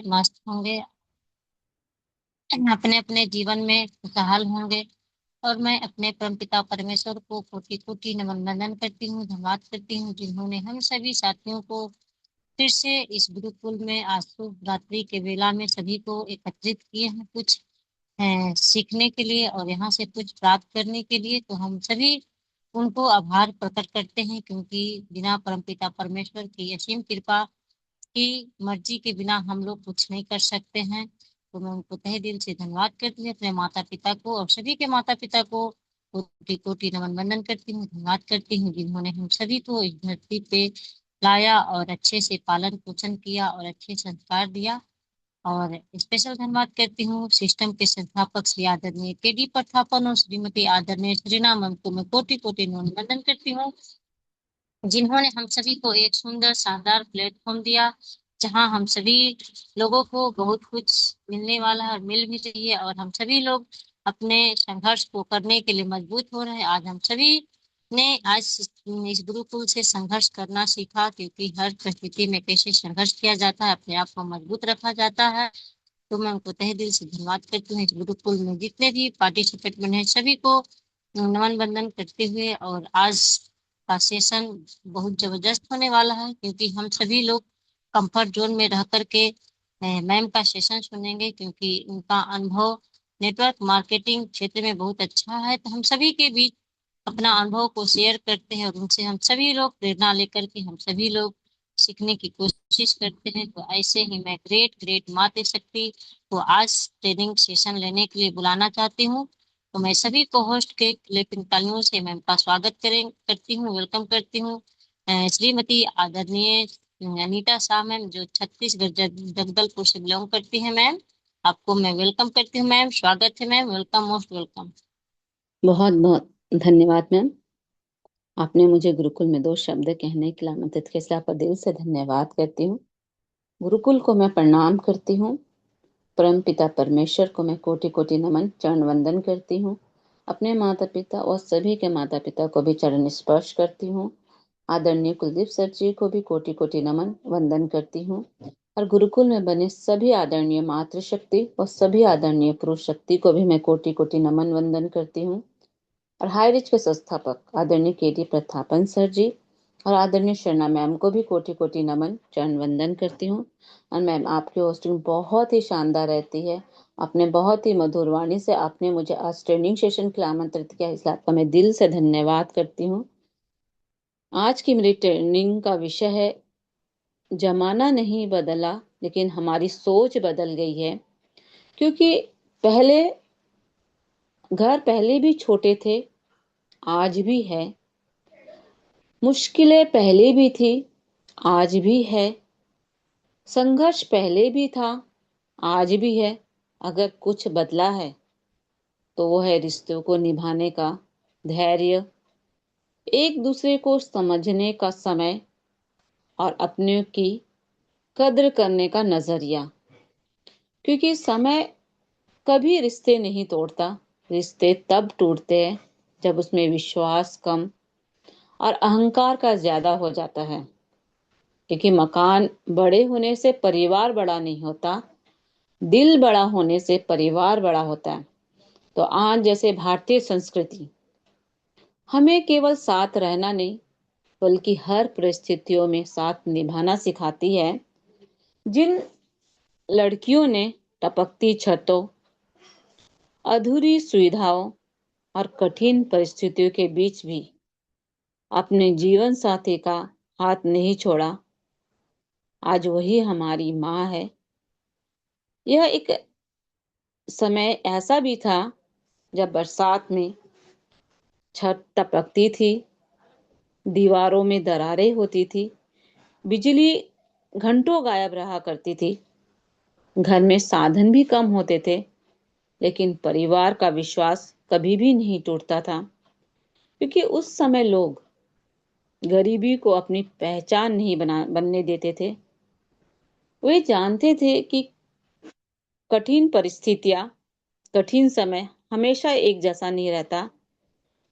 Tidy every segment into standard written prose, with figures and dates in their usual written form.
मस्त होंगे, अपने अपने जीवन में खुशहाल होंगे। और मैं अपने परमपिता परमेश्वर को कोटि कोटि नमन वंदन करती हूँ, धन्यवाद करती हूँ, जिन्होंने हम सभी साथियों को फिर से इस गुरुकुल में आज शुभ रात्रि के वेला में सभी को एकत्रित किए हैं, कुछ सीखने के लिए और यहाँ से कुछ प्राप्त करने के लिए। तो हम सभी उनको आभार प्रकट करते हैं, क्योंकि बिना परमपिता परमेश्वर की असीम कृपा की मर्जी के बिना हम लोग कुछ नहीं कर सकते हैं। तो मैं उनको तहे दिल से धन्यवाद करती हूँ, अपने माता पिता को और सभी के माता पिता को कोटि कोटि नमन वंदन करती हूँ, धन्यवाद करती हूँ, जिन्होंने हम सभी को इस धरती पे लाया और अच्छे से पालन पोषण किया और अच्छे संस्कार दिया। और स्पेशल धन्यवाद करती हूँ सिस्टम के संस्थापक श्री आदरणीय केडी प्रथापन और श्रीमती आदरणीय श्रीना मैम को मैं कोटि कोटि नमन वंदन करती हूँ, जिन्होंने हम सभी को एक सुंदर शानदार प्लेटफॉर्म दिया, जहां हम सभी लोगों को बहुत कुछ मिलने वाला है और मिल भी रही है। और हम सभी लोग अपने संघर्ष को करने के लिए मजबूत हो रहे हैं। आज हम सभी ने आज इस गुरुकुल से संघर्ष करना सीखा, क्योंकि हर परिस्थिति में कैसे संघर्ष किया जाता है, अपने आप को मजबूत रखा जाता है। तो मैं उनको तहे दिल से धन्यवाद करती हूँ। इस गुरुकुल में जितने भी पार्टिसिपेट बने हैं सभी को नमन बंदन करते हुए, और आज का सेशन बहुत जबरदस्त होने वाला है, क्योंकि हम सभी लोग कंफर्ट जोन में रह करके मैम का सेशन सुनेंगे, क्योंकि उनका अनुभव नेटवर्क मार्केटिंग क्षेत्र में बहुत अच्छा है। तो हम सभी के बीच अपना अनुभव को शेयर करते हैं और उनसे हम सभी लोग प्रेरणा लेकर के हम सभी लोग सीखने की कोशिश करते हैं। तो ऐसे ही मैं ग्रेट ग्रेट माते शक्ति को आज ट्रेनिंग सेशन लेने के लिए बुलाना चाहती हूँ। तो मैं सभी को होस्ट के क्लिपिंग तालियों से मैम का स्वागत करती हूँ, वेलकम करती हूँ। श्रीमती आदरणीय अनीता शाह मैम, जो छत्तीसगढ़ जगदलपुर से बिलोंग करती है मैम, आपको मैं वेलकम करती हूँ मैम, स्वागत है मैम, वेलकम, मोस्ट वेलकम। बहुत बहुत धन्यवाद मैम। आपने मुझे गुरुकुल में 2 शब्द कहने के लिए आमंत्रित किया, इसलिए आपका दिल से धन्यवाद करती हूँ। गुरुकुल को मैं प्रणाम करती हूँ। परम पिता परमेश्वर को मैं कोटि कोटि नमन चरण वंदन करती हूँ। अपने माता पिता और सभी के माता पिता को भी चरण स्पर्श करती हूँ। आदरणीय कुलदीप सर जी को भी कोटि कोटि नमन वंदन करती हूँ। और गुरुकुल में बने सभी आदरणीय मातृशक्ति और सभी आदरणीय पुरुष शक्ति को भी मैं कोटि कोटि नमन वंदन करती हूँ। और हाई रिच के संस्थापक आदरणीय केडी प्रथापन सर जी और आदरणीय शर्णा मैम को भी कोटि कोटि नमन चरण वंदन करती हूँ। और मैम, आपकी होस्टिंग बहुत ही शानदार रहती है। आपने बहुत ही मधुर वाणी से आपने मुझे आज ट्रेनिंग सेशन के लिए आमंत्रित किया, इसलिए आपका मैं दिल से धन्यवाद करती हूँ। आज की मेरी ट्रेनिंग का विषय है, जमाना नहीं बदला लेकिन हमारी सोच बदल गई है। क्योंकि पहले घर पहले भी छोटे थे, आज भी है। मुश्किलें पहले भी थी, आज भी है। संघर्ष पहले भी था, आज भी है। अगर कुछ बदला है तो वो है रिश्तों को निभाने का धैर्य, एक दूसरे को समझने का समय और अपने की कद्र करने का नजरिया। क्योंकि समय कभी रिश्ते नहीं तोड़ता। रिश्ते तब टूटते हैं जब उसमें विश्वास कम और अहंकार का ज्यादा हो जाता है। क्योंकि मकान बड़े होने से परिवार बड़ा नहीं होता, दिल बड़ा होने से परिवार बड़ा होता है। तो आज जैसे भारतीय संस्कृति हमें केवल साथ रहना नहीं, बल्कि हर परिस्थितियों में साथ निभाना सिखाती है। जिन लड़कियों ने टपकती छतों, अधूरी सुविधाओं और कठिन परिस्थितियों के बीच भी अपने जीवन साथी का हाथ नहीं छोड़ा, आज वही हमारी माँ है। यह एक समय ऐसा भी था जब बरसात में छत टपकती थी, दीवारों में दरारें होती थी, बिजली घंटों गायब रहा करती थी, घर में साधन भी कम होते थे, लेकिन परिवार का विश्वास कभी भी नहीं टूटता था। क्योंकि उस समय लोग गरीबी को अपनी पहचान नहीं बनने देते थे। वे जानते थे कि कठिन परिस्थितियां, कठिन समय हमेशा एक जैसा नहीं रहता,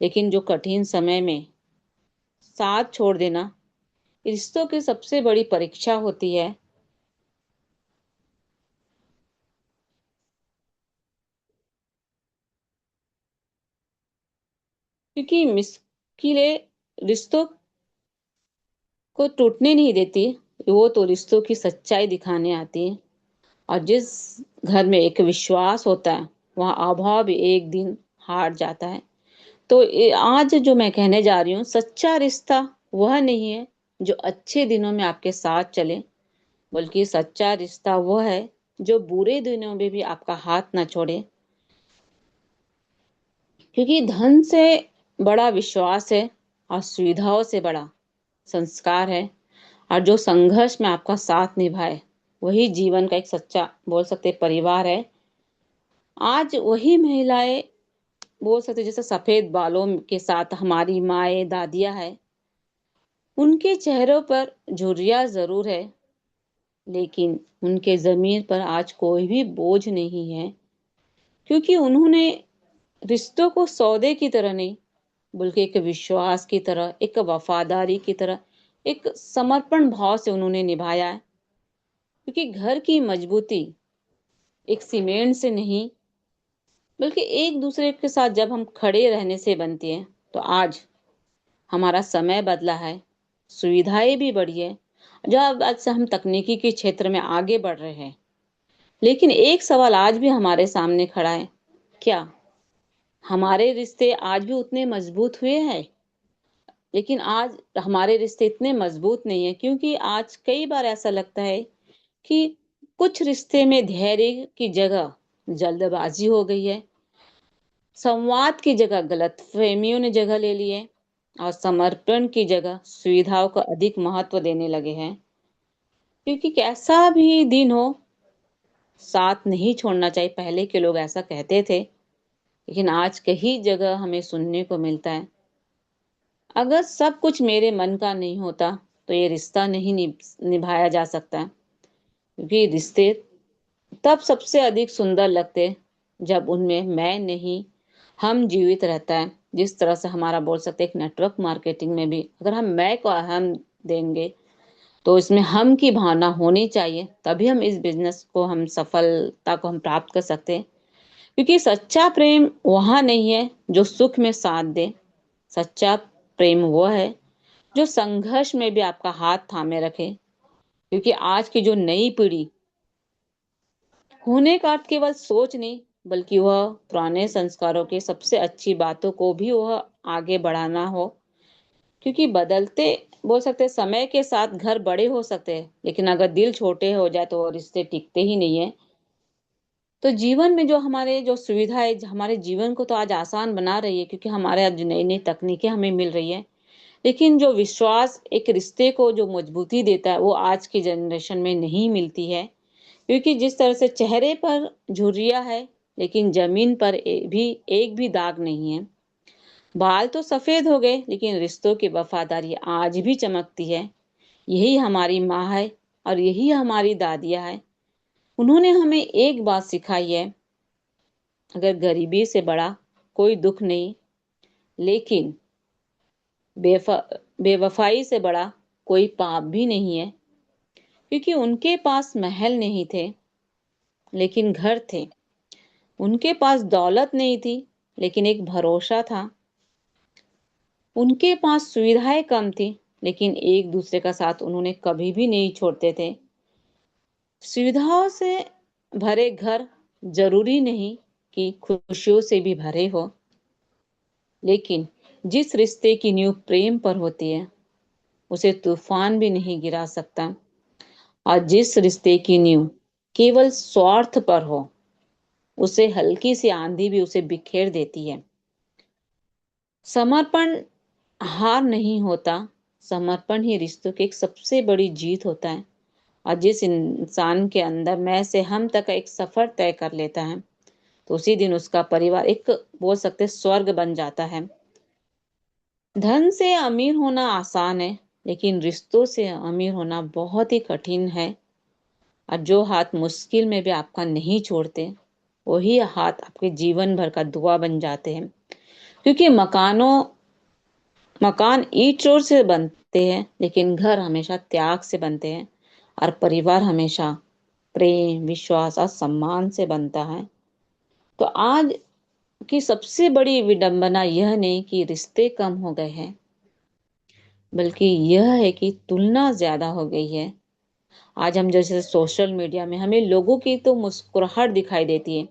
लेकिन जो कठिन समय में साथ छोड़ देना रिश्तों की सबसे बड़ी परीक्षा होती है। क्योंकि मुश्किलें रिश्तों को टूटने नहीं देती, वो तो रिश्तों की सच्चाई दिखाने आती है। और जिस घर में एक विश्वास होता है, वहाँ अभाव भी एक दिन हार जाता है। तो आज जो मैं कहने जा रही हूँ, सच्चा रिश्ता वह नहीं है जो अच्छे दिनों में आपके साथ चले, बल्कि सच्चा रिश्ता वह है जो बुरे दिनों में भी आपका हाथ ना छोड़े। क्योंकि धन से बड़ा विश्वास है, और सुविधाओं से बड़ा संस्कार है। और जो संघर्ष में आपका साथ निभाए, वही जीवन का एक सच्चा बोल सकते परिवार है। आज वही महिलाएं बोल सकते जैसे सफेद बालों के साथ हमारी माएँ दादियाँ हैं, उनके चेहरों पर झुर्रियाँ जरूर है, लेकिन उनके जमीन पर आज कोई भी बोझ नहीं है। क्योंकि उन्होंने रिश्तों को सौदे की तरह नहीं, बल्कि एक विश्वास की तरह, एक वफादारी की तरह, एक समर्पण भाव से उन्होंने निभाया है। क्योंकि घर की मजबूती एक सीमेंट से नहीं, बल्कि एक दूसरे के साथ जब हम खड़े रहने से बनती है। तो आज हमारा समय बदला है, सुविधाएं भी बढ़ी है, जब आज से हम तकनीकी के क्षेत्र में आगे बढ़ रहे हैं। लेकिन एक सवाल आज भी हमारे सामने खड़ा है, क्या हमारे रिश्ते आज भी उतने मजबूत हुए हैं? लेकिन आज हमारे रिश्ते इतने मजबूत नहीं है, क्योंकि आज कई बार ऐसा लगता है कि कुछ रिश्ते में धैर्य की जगह जल्दबाजी हो गई है, संवाद की जगह गलतफहमियों ने जगह ले ली है, और समर्पण की जगह सुविधाओं को अधिक महत्व देने लगे हैं। क्योंकि कैसा भी दिन हो, साथ नहीं छोड़ना चाहिए, पहले के लोग ऐसा कहते थे। लेकिन आज कई जगह हमें सुनने को मिलता है, अगर सब कुछ मेरे मन का नहीं होता तो ये रिश्ता नहीं निभाया जा सकता। क्योंकि रिश्ते तब सबसे अधिक सुंदर लगते जब उनमें मैं नहीं, हम जीवित रहता है। जिस तरह से हमारा बोल सकते हैं एक नेटवर्क मार्केटिंग में भी अगर हम मैं को अहम देंगे, तो इसमें हम की भावना होनी चाहिए, तभी हम इस बिजनेस को हम सफलता को हम प्राप्त कर सकते हैं। क्योंकि सच्चा प्रेम वहां नहीं है जो सुख में साथ दे, सच्चा प्रेम वो है जो संघर्ष में भी आपका हाथ थामे रखे। क्योंकि आज की जो नई पीढ़ी होने का अर्थ केवल सोच नहीं, बल्कि वह पुराने संस्कारों के सबसे अच्छी बातों को भी वह आगे बढ़ाना हो। क्योंकि बदलते बोल सकते समय के साथ घर बड़े हो सकते हैं, लेकिन अगर दिल छोटे हो जाए तो वो रिश्ते टिकते ही नहीं है। तो जीवन में जो हमारे जो सुविधाएं हमारे जीवन को तो आज आसान बना रही है, क्योंकि हमारे आज नई नई तकनीकें हमें मिल रही है। लेकिन जो विश्वास एक रिश्ते को जो मजबूती देता है, वो आज की जनरेशन में नहीं मिलती है। क्योंकि जिस तरह से चेहरे पर झुर्रियां है, लेकिन जमीन पर भी एक भी दाग नहीं है। बाल तो सफेद हो गए, लेकिन रिश्तों की वफादारी आज भी चमकती है। यही हमारी माँ है, और यही हमारी दादियाँ है। उन्होंने हमें एक बात सिखाई है, अगर गरीबी से बड़ा कोई दुख नहीं, लेकिन बेवफाई से बड़ा कोई पाप भी नहीं है। क्योंकि उनके पास महल नहीं थे, लेकिन घर थे। उनके पास दौलत नहीं थी, लेकिन एक भरोसा था। उनके पास सुविधाएं कम थी, लेकिन एक दूसरे का साथ उन्होंने कभी भी नहीं छोड़ते थे। सुविधाओं से भरे घर जरूरी नहीं कि खुशियों से भी भरे हो, लेकिन जिस रिश्ते की नींव प्रेम पर होती है, उसे तूफान भी नहीं गिरा सकता। और जिस रिश्ते की नींव केवल स्वार्थ पर हो, उसे हल्की सी आंधी भी उसे बिखेर देती है। समर्पण हार नहीं होता, समर्पण ही रिश्तों की एक सबसे बड़ी जीत होता है। और जिस इंसान के अंदर मैं से हम तक एक सफर तय कर लेता है, तो उसी दिन उसका परिवार एक बोल सकते स्वर्ग बन जाता है। धन से अमीर होना आसान है, लेकिन रिश्तों से अमीर होना बहुत ही कठिन है। और जो हाथ मुश्किल में भी आपका नहीं छोड़ते, वही हाथ आपके जीवन भर का दुआ बन जाते हैं। क्योंकि मकान ईंट जोड़ से बनते हैं, लेकिन घर हमेशा त्याग से बनते हैं। और परिवार हमेशा प्रेम, विश्वास और सम्मान से बनता है। तो आज कि सबसे बड़ी विडंबना यह नहीं कि रिश्ते कम हो गए हैं, बल्कि यह है कि तुलना ज्यादा हो गई है। आज हम जैसे सोशल मीडिया में हमें लोगों की तो मुस्कुराहट दिखाई देती है,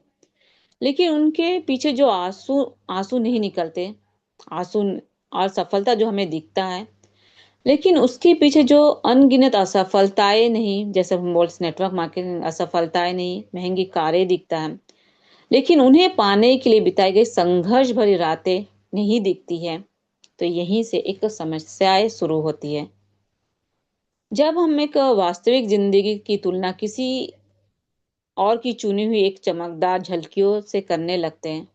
लेकिन उनके पीछे जो आंसू आंसू नहीं निकलते, आंसू और सफलता जो हमें दिखता है, लेकिन उसके पीछे जो अनगिनत असफलताएं नहीं, जैसे हम बोलते नेटवर्क मार्केटिंग असफलताएं नहीं, महंगी कारें दिखता है, लेकिन उन्हें पाने के लिए बिताई गई संघर्ष भरी रातें नहीं दिखती है। तो यहीं से एक समस्याएं शुरू होती है। जब हम एक वास्तविक जिंदगी की तुलना किसी और की चुनी हुई एक चमकदार झलकियों से करने लगते हैं,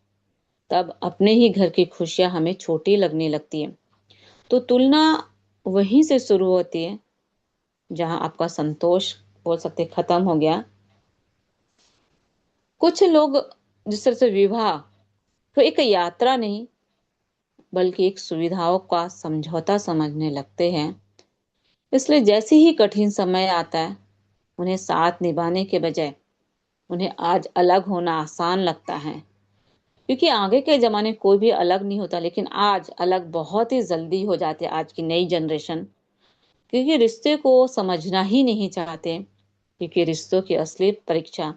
तब अपने ही घर की खुशियां हमें छोटी लगने लगती है। तो तुलना वहीं से शुरू होती है जहां आपका संतोष बोल सकते खत्म हो गया। कुछ लोग जिस तरह से विवाह तो एक यात्रा नहीं, बल्कि एक सुविधाओं का समझौता समझने लगते हैं। इसलिए जैसे ही कठिन समय आता है, उन्हें साथ निभाने के बजाय उन्हें आज अलग होना आसान लगता है। क्योंकि आगे के जमाने कोई भी अलग नहीं होता, लेकिन आज अलग बहुत ही जल्दी हो जाते हैं आज की नई जनरेशन। क्योंकि रिश्ते को समझना ही नहीं चाहते। क्योंकि रिश्तों की असली परीक्षा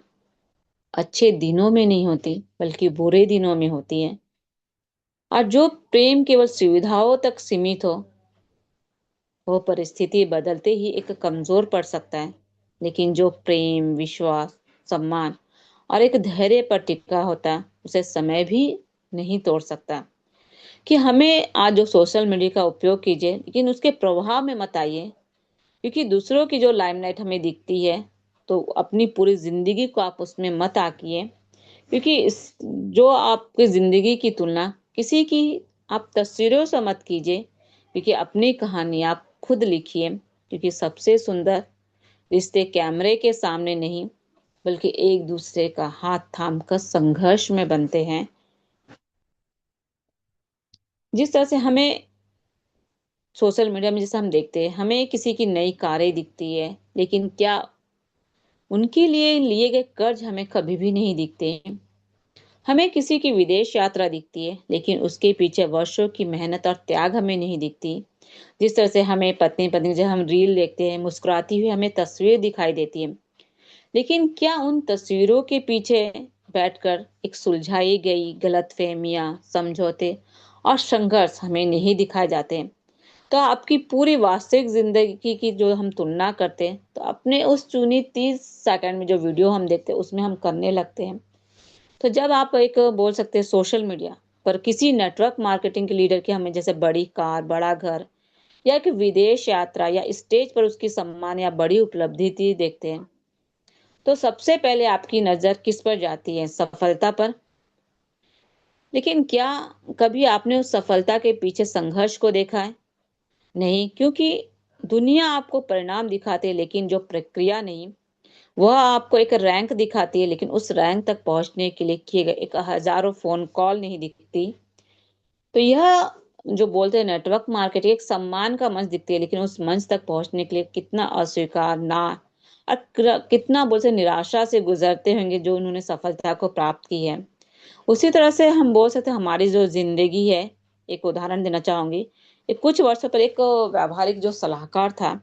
अच्छे दिनों में नहीं होती, बल्कि बुरे दिनों में होती है। और जो प्रेम केवल सुविधाओं तक सीमित हो, वो परिस्थिति बदलते ही एक कमजोर पड़ सकता है। लेकिन जो प्रेम, विश्वास, सम्मान और एक धैर्य पर टिका होता है, उसे समय भी नहीं तोड़ सकता। कि हमें आज जो सोशल मीडिया का उपयोग कीजिए, लेकिन उसके प्रभाव में मत आइए। क्योंकि दूसरों की जो लाइमलाइट हमें दिखती है, तो अपनी पूरी जिंदगी को आप उसमें मत आकिए। क्योंकि इस जो आपकी जिंदगी की तुलना किसी की आप तस्वीरों से मत कीजिए। क्योंकि अपनी कहानी आप खुद लिखिए। क्योंकि सबसे सुंदर रिश्ते कैमरे के सामने नहीं, बल्कि एक दूसरे का हाथ थाम कर संघर्ष में बनते हैं। जिस तरह से हमें सोशल मीडिया में जैसे हम देखते हैं, हमें किसी की नई कारें दिखती है, लेकिन क्या उनके लिए लिए गए कर्ज हमें कभी भी नहीं दिखते हैं। हमें किसी की विदेश यात्रा दिखती है, लेकिन उसके पीछे वर्षों की मेहनत और त्याग हमें नहीं दिखती। जिस तरह से हमें पत्नी पत्नी जब हम रील देखते हैं, मुस्कुराती हुई हमें तस्वीर दिखाई देती है, लेकिन क्या उन तस्वीरों के पीछे बैठकर एक सुलझाई गई गलतफहमियां, समझौते और संघर्ष हमें नहीं दिखाए जाते हैं। तो आपकी पूरी वास्तविक जिंदगी की जो हम तुलना करते हैं, तो अपने उस चुनी 30 सेकंड में जो वीडियो हम देखते हैं उसमें हम करने लगते हैं। तो जब आप एक बोल सकते हैं सोशल मीडिया पर किसी नेटवर्क मार्केटिंग के लीडर की हमें जैसे बड़ी कार, बड़ा घर या एक विदेश यात्रा या स्टेज पर उसकी सम्मान या बड़ी उपलब्धि देखते हैं, तो सबसे पहले आपकी नजर किस पर जाती है? सफलता पर। लेकिन क्या कभी आपने उस सफलता के पीछे संघर्ष को देखा है? नहीं। क्योंकि दुनिया आपको परिणाम दिखाती है, लेकिन जो प्रक्रिया नहीं। वह आपको एक रैंक दिखाती है, लेकिन उस रैंक तक पहुंचने के लिए किए गए एक हजारों फोन कॉल नहीं दिखती। तो यह जो बोलते हैं नेटवर्क मार्केटिंग एक सम्मान का मंच दिखती है, लेकिन उस मंच तक पहुंचने के लिए कितना अस्वीकार ना और कितना बोलते हैं निराशा से गुजरते होंगे जो उन्होंने सफलता को प्राप्त की है। उसी तरह से हम बोल सकते हैं हमारी जो जिंदगी है। एक उदाहरण देना चाहूंगी। एक कुछ वर्षों पर एक व्यावहारिक जो सलाहकार था,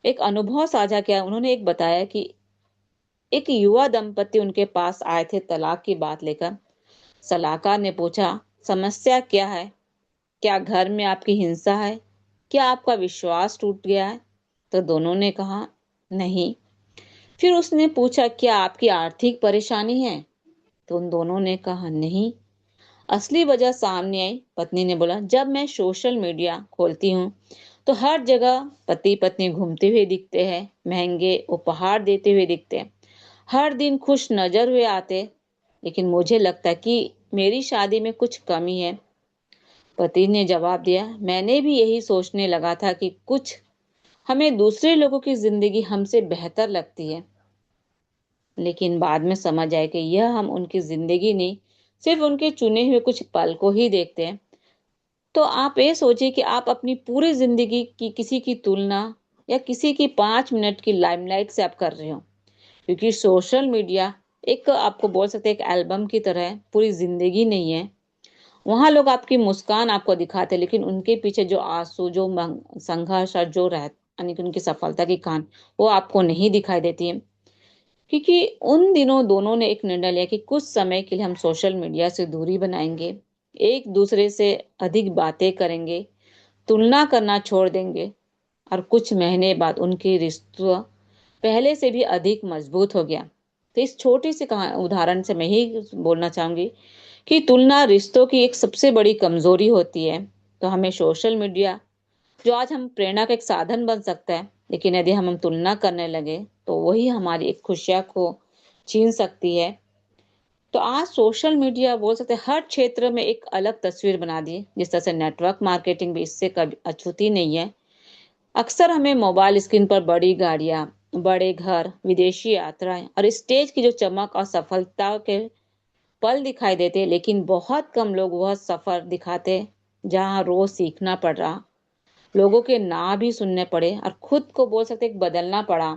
एक अनुभव साझा किया। उन्होंने एक बताया कि एक युवा दंपति उनके पास आए थे तलाक की बात लेकर। सलाहकार ने पूछा, समस्या क्या है? क्या घर में आपकी हिंसा है? क्या आपका विश्वास टूट गया है? तो दोनों ने कहा नहीं। फिर उसने पूछा, क्या आपकी आर्थिक परेशानी है? तो उन दोनों ने कहा नहीं। असली वजह सामने आई। पत्नी ने बोला, जब मैं सोशल मीडिया खोलती हूँ तो हर जगह पति पत्नी घूमते हुए दिखते हैं, महंगे उपहार देते हुए दिखते हैं, हर दिन खुश नजर हुए आते। लेकिन मुझे लगता है कि मेरी शादी में कुछ कमी है। पति ने जवाब दिया, मैंने भी यही सोचने लगा था कि कुछ हमें दूसरे लोगों की जिंदगी हमसे बेहतर लगती है, लेकिन बाद में समझ आया कि यह हम उनकी जिंदगी नहीं, सिर्फ उनके चुने हुए कुछ पल को ही देखते हैं। तो आप ये सोचिए कि आप अपनी पूरी जिंदगी की किसी की तुलना या किसी की 5 मिनट की लाइमलाइट से आप कर रहे हो। क्योंकि सोशल मीडिया एक आपको बोल सकते हैं एक एल्बम की तरह है, पूरी ज़िंदगी नहीं है। वहाँ लोग आपकी मुस्कान आपको दिखाते हैं, लेकिन उनके पीछे जो आँसू, जो संघर्ष और जो यानी कि उनकी सफलता की कहानी, वो आपको नहीं दिखाई देती है। क्योंकि उन दिनों दोनों ने एक निर्णय लिया कि कुछ समय के लिए हम सोशल मीडिया से दूरी बनाएँगे, एक-दूसरे से अधिक बातें करेंगे, तुलना करना छोड़ देंगे और कुछ महीने बाद उनकी रिश्ता पहले से भी अधिक मजबूत हो गया। तो इस छोटी सी उदाहरण से मैं ही बोलना चाहूँगी कि तुलना रिश्तों की एक सबसे बड़ी कमजोरी होती है। तो हमें सोशल मीडिया जो आज हम प्रेरणा का एक साधन बन सकता है, लेकिन यदि हम तुलना करने लगे तो वही हमारी एक खुशियाँ को छीन सकती है। तो आज सोशल मीडिया बोल सकते हैं हर क्षेत्र में एक अलग तस्वीर बना दी है। जिस तरह से नेटवर्क मार्केटिंग भी इससे कभी अछूती नहीं है। अक्सर हमें मोबाइल स्क्रीन पर बड़ी गाड़ियां, बड़े घर, विदेशी यात्राएं और स्टेज की जो चमक और सफलता के पल दिखाई देते, लेकिन बहुत कम लोग वह सफर दिखाते जहां रोज सीखना पड़ रहा, लोगों के ना भी सुनने पड़े और खुद को बोल सकते एक बदलना पड़ा।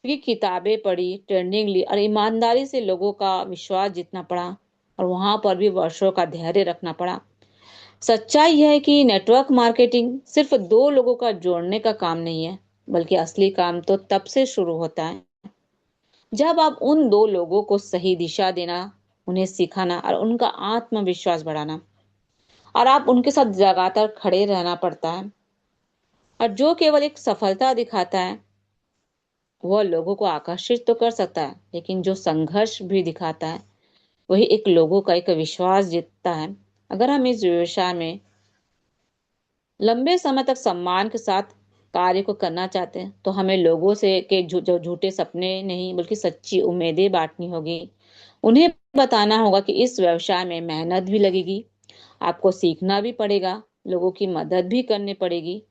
क्योंकि किताबें पढ़ी, ट्रेनिंग ली और ईमानदारी से लोगों का विश्वास जीतना पड़ा, और वहां पर भी वर्षों का धैर्य रखना पड़ा। सच्चाई यह है कि नेटवर्क मार्केटिंग सिर्फ दो लोगों का जोड़ने का काम नहीं है, बल्कि असली काम तो तब से शुरू होता है जब आप उन दो लोगों को सही दिशा देना, उन्हें सिखाना और उनका आत्मविश्वास बढ़ाना, और आप उनके साथ लगातार खड़े रहना पड़ता है। और जो केवल एक सफलता दिखाता है वह लोगों को आकर्षित तो कर सकता है, लेकिन जो संघर्ष भी दिखाता है वही एक लोगों का एक विश्वास जीतता है। अगर हम इस व्यवसाय में लंबे समय तक सम्मान के साथ कार्य को करना चाहते हैं, तो हमें लोगों से के जो झूठे सपने नहीं बल्कि सच्ची उम्मीदें बांटनी होगी। उन्हें बताना होगा कि इस व्यवसाय में मेहनत भी लगेगी, आपको सीखना भी पड़ेगा, लोगों की मदद भी करनी पड़ेगी,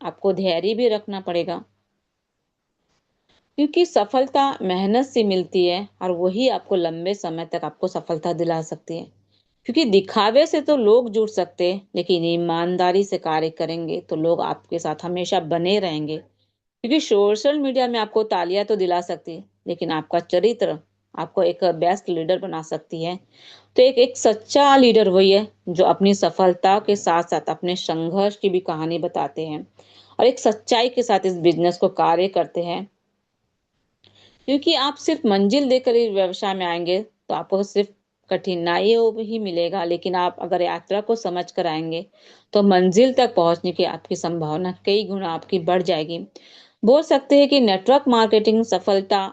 आपको धैर्य भी रखना पड़ेगा, क्योंकि सफलता मेहनत से मिलती है और वही आपको लंबे समय तक आपको सफलता दिला सकती है। क्योंकि दिखावे से तो लोग जुड़ सकते हैं, लेकिन ईमानदारी से कार्य करेंगे तो लोग आपके साथ हमेशा बने रहेंगे। क्योंकि सोशल मीडिया में आपको तालियां तो दिला सकती है, लेकिन आपका चरित्र आपको एक बेस्ट लीडर बना सकती है। तो एक एक सच्चा लीडर वही है जो अपनी सफलता के साथ साथ अपने संघर्ष की भी कहानी बताते हैं और एक सच्चाई के साथ इस बिजनेस को कार्य करते हैं। क्योंकि आप सिर्फ मंजिल देकर इस व्यवसाय में आएंगे तो आपको सिर्फ कठिनाइयों ही मिलेगा, लेकिन आप अगर यात्रा को समझ कर आएंगे तो मंजिल तक पहुंचने की आपकी संभावना कई गुना आपकी बढ़ जाएगी। बोल सकते हैं कि नेटवर्क मार्केटिंग सफलता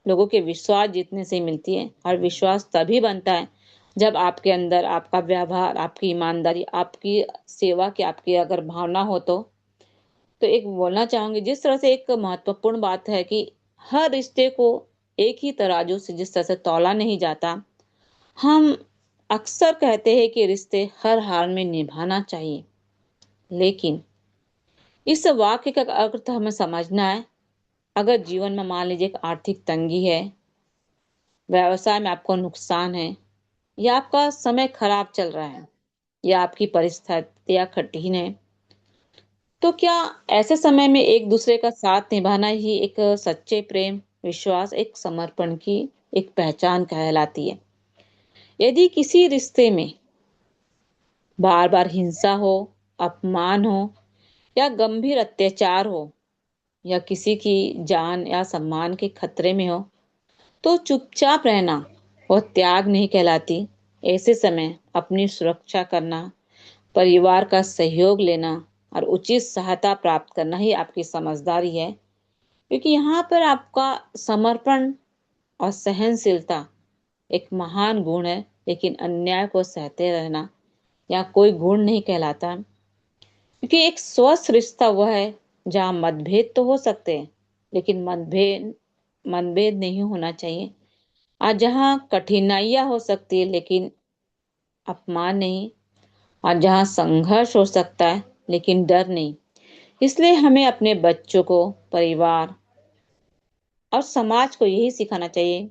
लोगों के विश्वास जीतने से मिलती है, और विश्वास तभी बनता है जब आपके अंदर आपका व्यवहार, आपकी ईमानदारी, आपकी सेवा की आपकी अगर भावना हो तो एक बोलना चाहूंगी जिस तरह से एक महत्वपूर्ण बात है कि हर रिश्ते को एक ही तराजू से जिस तरह से तौला नहीं जाता। हम अक्सर कहते हैं कि रिश्ते हर हाल में निभाना चाहिए, लेकिन इस वाक्य का अर्थ हमें समझना है। अगर जीवन में मान लीजिए एक आर्थिक तंगी है, व्यवसाय में आपको नुकसान है, या आपका समय खराब चल रहा है, या आपकी परिस्थितियां कठिन है, तो क्या ऐसे समय में एक दूसरे का साथ निभाना ही एक सच्चे प्रेम, विश्वास, एक समर्पण की एक पहचान कहलाती है। यदि किसी रिश्ते में बार बार हिंसा हो, अपमान हो या गंभीर अत्याचार हो, या किसी की जान या सम्मान के खतरे में हो, तो चुपचाप रहना वह त्याग नहीं कहलाती। ऐसे समय अपनी सुरक्षा करना, परिवार का सहयोग लेना और उचित सहायता प्राप्त करना ही आपकी समझदारी है। क्योंकि यहाँ पर आपका समर्पण और सहनशीलता एक महान गुण है, लेकिन अन्याय को सहते रहना या कोई गुण नहीं कहलाता। क्योंकि एक स्वस्थ रिश्ता वह है जहाँ मतभेद तो हो सकते हैं, लेकिन मतभेद मतभेद नहीं होना चाहिए। और जहाँ कठिनाइयां हो सकती है, लेकिन अपमान नहीं। और जहाँ संघर्ष हो सकता है, लेकिन डर नहीं। इसलिए हमें अपने बच्चों को, परिवार और समाज को यही सिखाना चाहिए,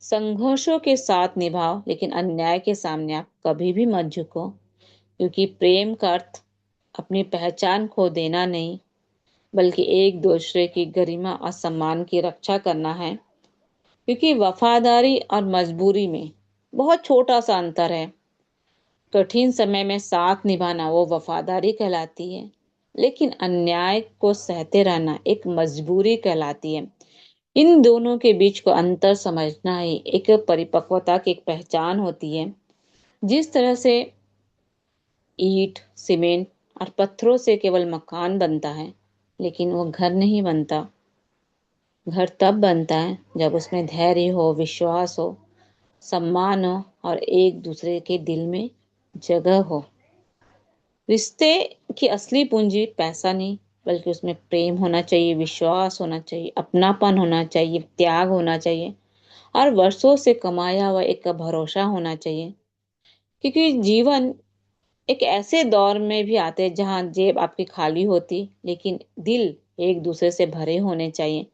संघर्षों के साथ निभाओ, लेकिन अन्याय के सामने आप कभी भी मत झुको। क्योंकि प्रेम का अर्थ अपनी पहचान खो देना नहीं, बल्कि एक दूसरे की गरिमा और सम्मान की रक्षा करना है। क्योंकि वफादारी और मजबूरी में बहुत छोटा सा अंतर है। कठिन समय में साथ निभाना वो वफादारी कहलाती है, लेकिन अन्याय को सहते रहना एक मजबूरी कहलाती है। इन दोनों के बीच को अंतर समझना ही एक परिपक्वता की एक पहचान होती है। जिस तरह से ईंट, सीमेंट और पत्थरों से केवल मकान बनता है, लेकिन वो घर नहीं बनता। घर तब बनता है जब उसमें धैर्य हो, विश्वास हो, सम्मान हो और एक दूसरे के दिल में जगह हो। रिश्ते की असली पूंजी पैसा नहीं, बल्कि उसमें प्रेम होना चाहिए, विश्वास होना चाहिए, अपनापन होना चाहिए, त्याग होना चाहिए और वर्षों से कमाया हुआ एक भरोसा होना चाहिए। क्योंकि जीवन एक ऐसे दौर में भी आते हैं जहां जेब आपकी खाली होती, लेकिन दिल एक दूसरे से भरे होने चाहिए।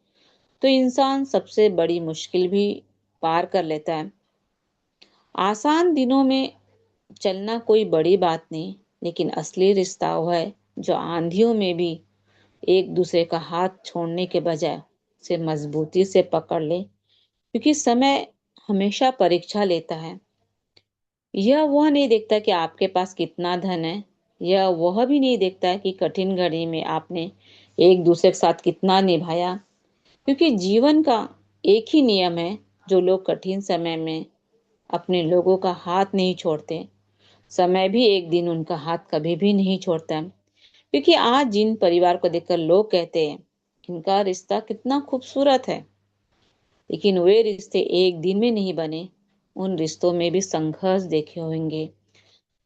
तो इंसान सबसे बड़ी मुश्किल भी पार कर लेता है। आसान दिनों में चलना कोई बड़ी बात नहीं, लेकिन असली रिश्ता वो है जो आंधियों में भी एक दूसरे का हाथ छोड़ने के बजाय उसे मजबूती से पकड़ ले। क्योंकि समय हमेशा परीक्षा लेता है। यह वह नहीं देखता कि आपके पास कितना धन है, यह वह भी नहीं देखता है कि कठिन घड़ी में आपने एक दूसरे के साथ कितना निभाया। क्योंकि जीवन का एक ही नियम है, जो लोग कठिन समय में अपने लोगों का हाथ नहीं छोड़ते, समय भी एक दिन उनका हाथ कभी भी नहीं छोड़ता। क्योंकि आज जिन परिवार को देखकर लोग कहते हैं इनका रिश्ता कितना खूबसूरत है, लेकिन वे रिश्ते एक दिन में नहीं बने। उन रिश्तों में भी संघर्ष देखे होंगे,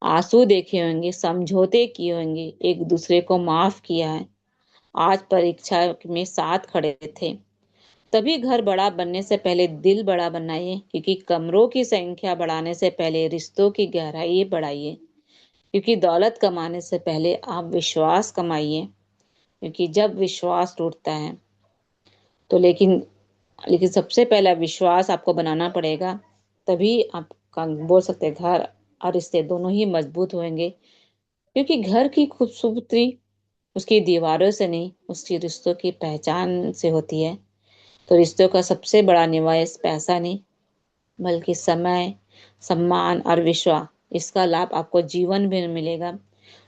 आंसू देखे होंगे, समझौते किए होंगे, एक दूसरे को माफ किया है। आज परीक्षा में साथ खड़े थे। तभी घर बड़ा बनने से पहले दिल बड़ा बनाइए, क्योंकि कमरों की संख्या बढ़ाने से पहले रिश्तों की गहराई बढ़ाइए। क्योंकि दौलत कमाने से पहले आप विश्वास कमाइए। क्योंकि जब विश्वास टूटता है तो लेकिन लेकिन सबसे पहला विश्वास आपको बनाना पड़ेगा। तभी आपका बोल सकते हैं घर और रिश्ते दोनों ही मजबूत होंगे। क्योंकि घर की खूबसूरती उसकी दीवारों से नहीं, उसकी रिश्तों की पहचान से होती है। तो रिश्तों का सबसे बड़ा निवास पैसा नहीं, बल्कि समय, सम्मान और विश्वास। इसका लाभ आपको जीवन में मिलेगा।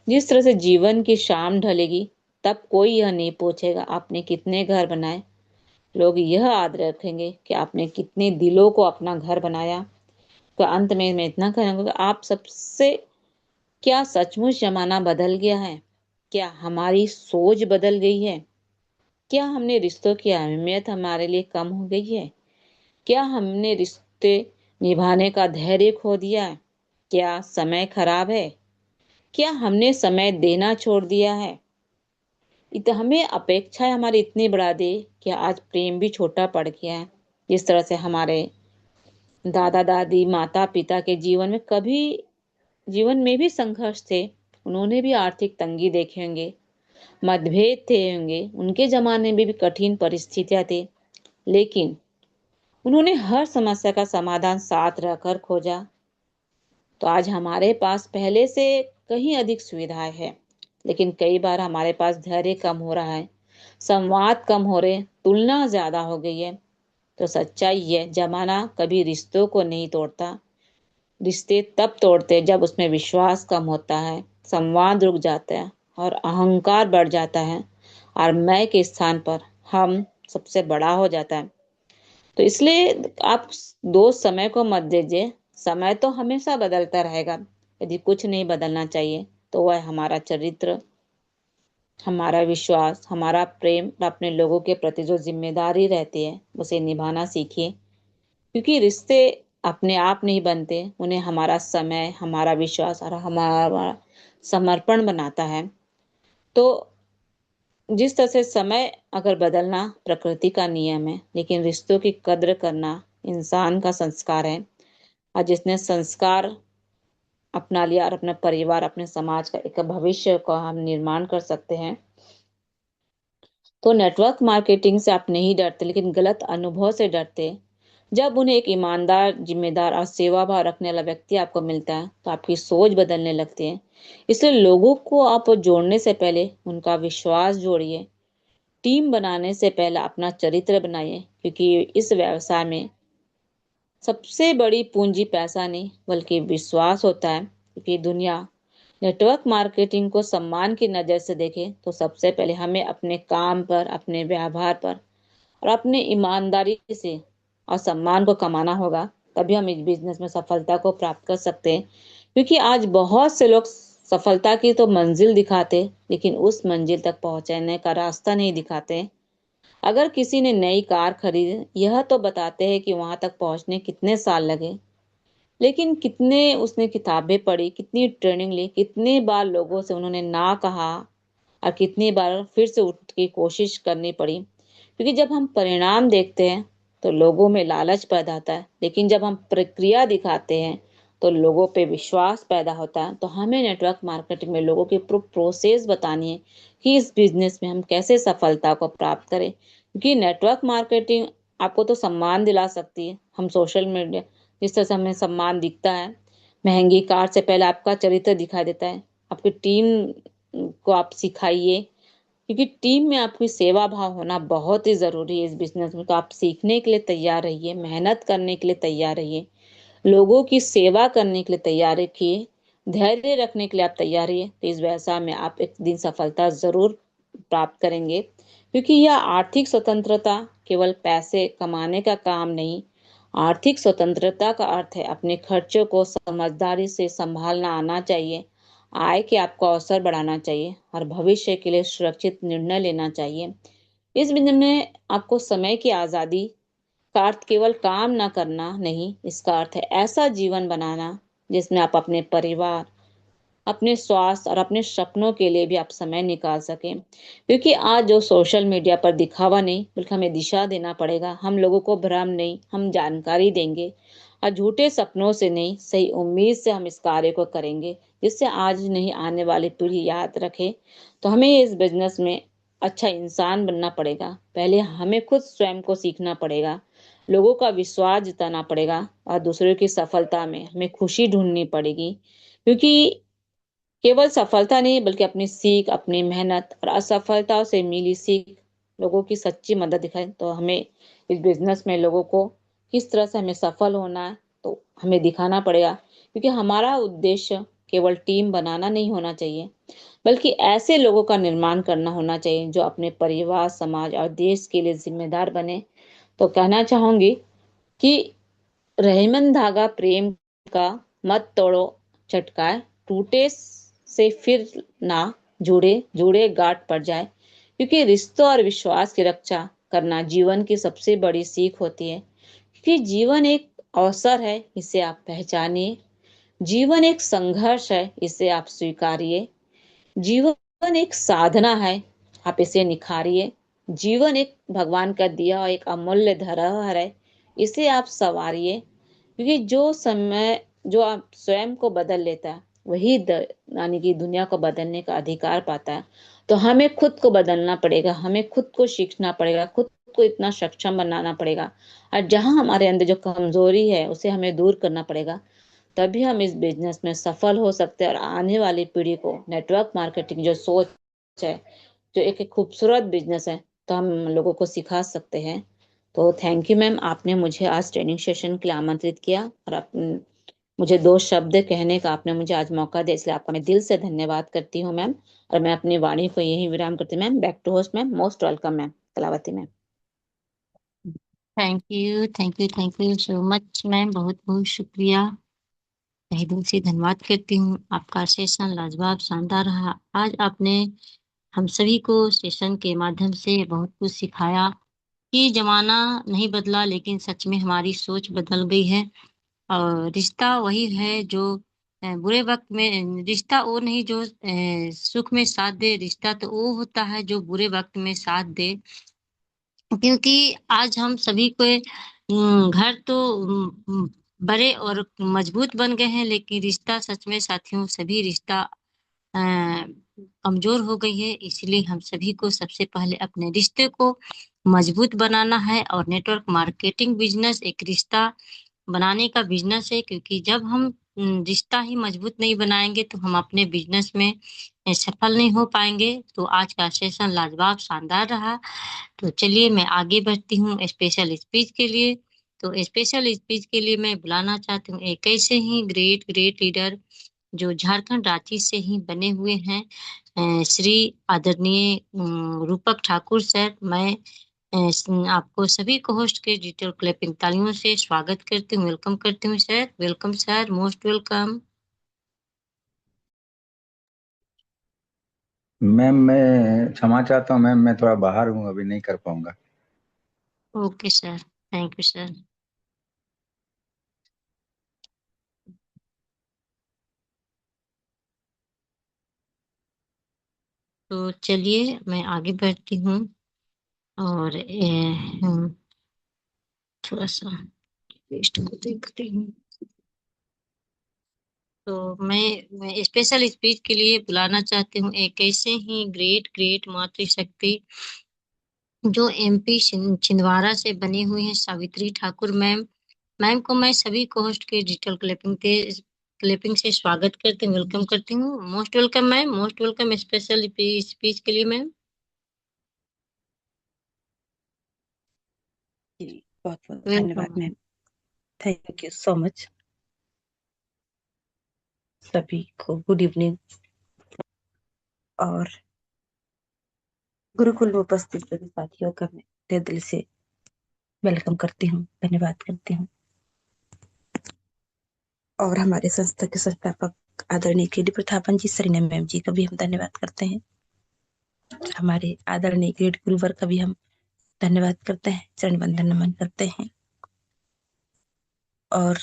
जिस तरह से जीवन की शाम ढलेगी, तब कोई यह नहीं पूछेगा आपने कितने घर बनाए। लोग यह याद रखेंगे कि आपने कितने दिलों को अपना घर बनाया। तो अंत में मैं इतना कहूंगा कि आप सबसे, क्या सचमुच जमाना बदल गया है? क्या हमारी सोच बदल गई है? क्या हमने रिश्तों की अहमियत हमारे लिए कम हो गई है? क्या हमने रिश्ते निभाने का धैर्य खो दिया है? क्या समय खराब है? क्या हमने समय देना छोड़ दिया है? हमें अपेक्षाएं हमारी इतनी बढ़ा दी कि आज प्रेम भी छोटा पड़ गया है। जिस तरह से हमारे दादा दादी, माता पिता के जीवन में भी संघर्ष थे। उन्होंने भी आर्थिक तंगी देखे होंगे, मतभेद थे होंगे, उनके जमाने में भी कठिन परिस्थितियां थी, लेकिन उन्होंने हर समस्या का समाधान साथ रहकर खोजा। तो आज हमारे पास पहले से कहीं अधिक सुविधाएं है, लेकिन कई बार हमारे पास धैर्य कम हो रहा है, संवाद कम हो रहे, तुलना ज्यादा हो गई है। तो सच्चाई है, जमाना कभी रिश्तों को नहीं तोड़ता। रिश्ते तब तोड़ते जब उसमें विश्वास कम होता है, संवाद रुक जाता है और अहंकार बढ़ जाता है और मैं के स्थान पर हम सबसे बड़ा हो जाता है। तो इसलिए आप दोस्त समय को मत दीजिए। समय तो हमेशा बदलता रहेगा। यदि कुछ नहीं बदलना चाहिए तो वह हमारा चरित्र, हमारा विश्वास, हमारा प्रेम और अपने लोगों के प्रति जो जिम्मेदारी रहती है उसे निभाना सीखिए। क्योंकि रिश्ते अपने आप नहीं बनते, उन्हें हमारा समय, हमारा विश्वास और हमारा समर्पण बनाता है। तो जिस तरह से समय अगर बदलना प्रकृति का नियम है, लेकिन रिश्तों की कद्र करना इंसान का संस्कार है। और जिसने संस्कार अपना लिया और अपना परिवार, अपने समाज का एक भविष्य को हम निर्माण कर सकते हैं। तो नेटवर्क मार्केटिंग से आप नहीं डरते, लेकिन गलत अनुभव से डरते। जब उन्हें एक ईमानदार, जिम्मेदार और सेवा भाव रखने वाला व्यक्ति आपको मिलता है तो आपकी सोच बदलने लगती है। इसलिए लोगों को आप जोड़ने से पहले उनका विश्वास जोड़िए। टीम बनाने से पहले अपना चरित्र बनाइए, क्योंकि इस व्यवसाय में सबसे बड़ी पूंजी पैसा नहीं बल्कि विश्वास होता है, क्योंकि दुनिया नेटवर्क मार्केटिंग को सम्मान की नज़र से देखे तो सबसे पहले हमें अपने काम पर, अपने व्यवहार पर और अपने ईमानदारी से और सम्मान को कमाना होगा। तभी हम इस बिजनेस में सफलता को प्राप्त कर सकते हैं, क्योंकि आज बहुत से लोग सफलता की तो मंजिल दिखाते, लेकिन उस मंजिल तक पहुंचने का रास्ता नहीं दिखाते। अगर किसी ने नई कार खरीदी, यह तो बताते हैं कि वहां तक पहुंचने कितने साल लगे, लेकिन कितने उसने किताबें पढ़ी, कितनी ट्रेनिंग ली, कितनी बार लोगों से उन्होंने ना कहा और कितनी बार फिर से उठ की कोशिश करनी पड़ी। क्योंकि जब हम परिणाम देखते हैं तो लोगों में लालच पैदा होता है, लेकिन जब हम प्रक्रिया दिखाते हैं तो लोगों पे विश्वास पैदा होता है। तो हमें नेटवर्क मार्केटिंग में लोगों की प्रोसेस बतानी है कि इस बिजनेस में हम कैसे सफलता को प्राप्त करें, क्योंकि नेटवर्क मार्केटिंग आपको तो सम्मान दिला सकती है। हम सोशल मीडिया जिस तरह से हमें सम्मान दिखता है, महंगी कार से पहले आपका चरित्र दिखाई देता है। आपकी टीम को आप सिखाइए, क्योंकि टीम में आपकी सेवा भाव होना बहुत ही जरूरी है इस बिजनेस में। तो आप सीखने के लिए तैयार रहिए, मेहनत करने के लिए तैयार रहिए, लोगों की सेवा करने के लिए तैयार रखिए, धैर्य रखने के लिए आप तैयार रहिए। तो इस व्यवसाय में आप एक दिन सफलता जरूर प्राप्त करेंगे, क्योंकि यह आर्थिक स्वतंत्रता केवल पैसे कमाने का काम नहीं। आर्थिक स्वतंत्रता का अर्थ है अपने खर्चों को समझदारी से संभालना आना चाहिए, आय के आपको अवसर बढ़ाना चाहिए और भविष्य के लिए सुरक्षित निर्णय लेना चाहिए। इस बिजनेस में आपको समय की आज़ादी का अर्थ केवल काम ना करना नहीं, इसका अर्थ है ऐसा जीवन बनाना जिसमें आप अपने परिवार, अपने स्वास्थ्य और अपने सपनों के लिए भी आप समय निकाल सकें। क्योंकि आज जो सोशल मीडिया पर दिखावा नहीं बल्कि हमें दिशा देना पड़ेगा। हम लोगों को भ्रम नहीं, हम जानकारी देंगे और झूठे सपनों से नहीं, सही उम्मीद से हम इस कार्य को करेंगे, जिससे आज नहीं आने वाली पीढ़ी याद रखे। तो हमें इस बिजनेस में अच्छा इंसान बनना पड़ेगा। पहले हमें खुद स्वयं को सीखना पड़ेगा, लोगों का विश्वास जिताना पड़ेगा और दूसरों की सफलता में हमें खुशी ढूंढनी पड़ेगी। क्योंकि केवल सफलता नहीं बल्कि अपनी सीख, अपनी मेहनत और असफलताओं से मिली सीख लोगों की सच्ची मदद दिखाए। तो हमें इस बिजनेस में लोगों को किस तरह से हमें सफल होना है तो हमें दिखाना पड़ेगा, क्योंकि हमारा उद्देश्य केवल टीम बनाना नहीं होना चाहिए, बल्कि ऐसे लोगों का निर्माण करना होना चाहिए जो अपने परिवार, समाज और देश के लिए जिम्मेदार बने। तो कहना चाहूंगी कि रहीमन धागा प्रेम का मत तोड़ो चटकाए, टूटे से फिर ना जुड़े, जुड़े गांठ पड़ जाए। क्योंकि रिश्तों और विश्वास की रक्षा करना जीवन की सबसे बड़ी सीख होती है। क्योंकि जीवन एक अवसर है, इसे आप पहचानिए। जीवन एक संघर्ष है, इसे आप स्वीकारिए। जीवन एक साधना है, आप इसे निखारिए। जीवन एक भगवान का दिया हुआ एक अमूल्य धरोहर है, इसे आप संवारिए। क्योंकि जो समय जो आप स्वयं को बदल लेता है वही यानी कि दुनिया को बदलने का अधिकार पाता है। तो हमें खुद को बदलना पड़ेगा, हमें खुद को सीखना पड़ेगा, खुद को इतना सक्षम बनाना पड़ेगा और जहां हमारे अंदर जो कमजोरी है उसे हमें दूर करना पड़ेगा। तभी हम इस बिजनेस में सफल हो सकते हैं और आने वाली पीढ़ी को नेटवर्क मार्केटिंग जो सोच है, जो एक खूबसूरत बिजनेस है, तो हम लोगों को सिखा सकते हैं। तो थैंक यू मैम, आपने मुझे आज ट्रेनिंग सेशन के लिए आमंत्रित किया और मुझे दो शब्द कहने का आपने मुझे आज मौका दिया, इसलिए आपका मैं दिल से धन्यवाद करती हूँ मैम। और मैं अपनी वाणी को यही विराम करती हूँ ma'am. Back to host ma'am, most welcome ma'am Kalavati ma'am. Thank you, thank you, thank you so much ma'am, बहुत बहुत शुक्रिया। तहे दिल से धन्यवाद करती हूँ। आपका सेशन लाजवाब शानदार रहा। आज आपने हम सभी को सेशन के माध्यम से बहुत कुछ सिखाया कि जमाना नहीं बदला लेकिन सच में हमारी सोच बदल गई है। और रिश्ता वही है जो बुरे वक्त में, रिश्ता वो नहीं जो सुख में साथ दे, रिश्ता तो वो होता है जो बुरे वक्त में साथ दे। क्योंकि आज हम सभी को घर तो बड़े और मजबूत बन गए हैं, लेकिन रिश्ता सच में साथियों सभी रिश्ता अ, कमजोर हो गई है। इसलिए हम सभी को सबसे पहले अपने रिश्ते को मजबूत बनाना है। और नेटवर्क मार्केटिंग बिजनेस एक रिश्ता बनाने का बिजनेस है, क्योंकि जब हम रिश्ता ही मजबूत नहीं बनाएंगे तो हम अपने बिजनेस में सफल नहीं हो पाएंगे। तो आज का सेशन लाजवाब शानदार रहा। तो चलिए मैं आगे बढ़ती हूँ स्पेशल स्पीच के लिए। तो स्पेशल स्पीच के लिए मैं बुलाना चाहती हूँ एक ऐसे ही ग्रेट ग्रेट लीडर जो झारखंड रांची से ही बने हुए हैं, श्री आदरणीय रूपक ठाकुर सर। मैं आपको सभी को होस्ट के डिजिटल क्लैपिंग तालियों से स्वागत करती हूँ, वेलकम करती हूँ sir. Welcome sir, most welcome. Ma'am, मैं क्षमा चाहता हूँ मैम, मैं थोड़ा बाहर हूँ, अभी नहीं कर पाऊंगा। Okay sir, thank you sir. तो चलिए मैं आगे बढ़ती हूँ और थोड़ा सा पेस्ट को देखती हूँ। तो मैं स्पेशल स्पीच के लिए बुलाना चाहती हूँ एक ऐसे ही ग्रेट ग्रेट मातृशक्ति जो एमपी छिंदवाड़ा से बनी हुई है, सावित्री ठाकुर मैम। मैम को मैं सभी को होस्ट के डिजिटल क्लिपिंग से स्वागत करती हूँ, वेलकम करती हूँ। Most welcome ma'am, most welcome special speech के लिए मैम। जी, बहुत बहुत वेलकम धन्यवाद ma'am. Thank you so much. सभी को गुड इवनिंग और गुरुकुल में उपस्थित सभी साथियों का मैं तहे दिल से वेलकम करती हूँ, धन्यवाद करती हूँ। और हमारे संस्था के संस्थापक आदरणीय के डी प्रथापन जी, सरीना मैम जी का भी हम धन्यवाद करते हैं। हमारे आदरणीय ग्रेट गुरुवर का भी हम धन्यवाद करते हैं, चरण वंदन नमन करते हैं। और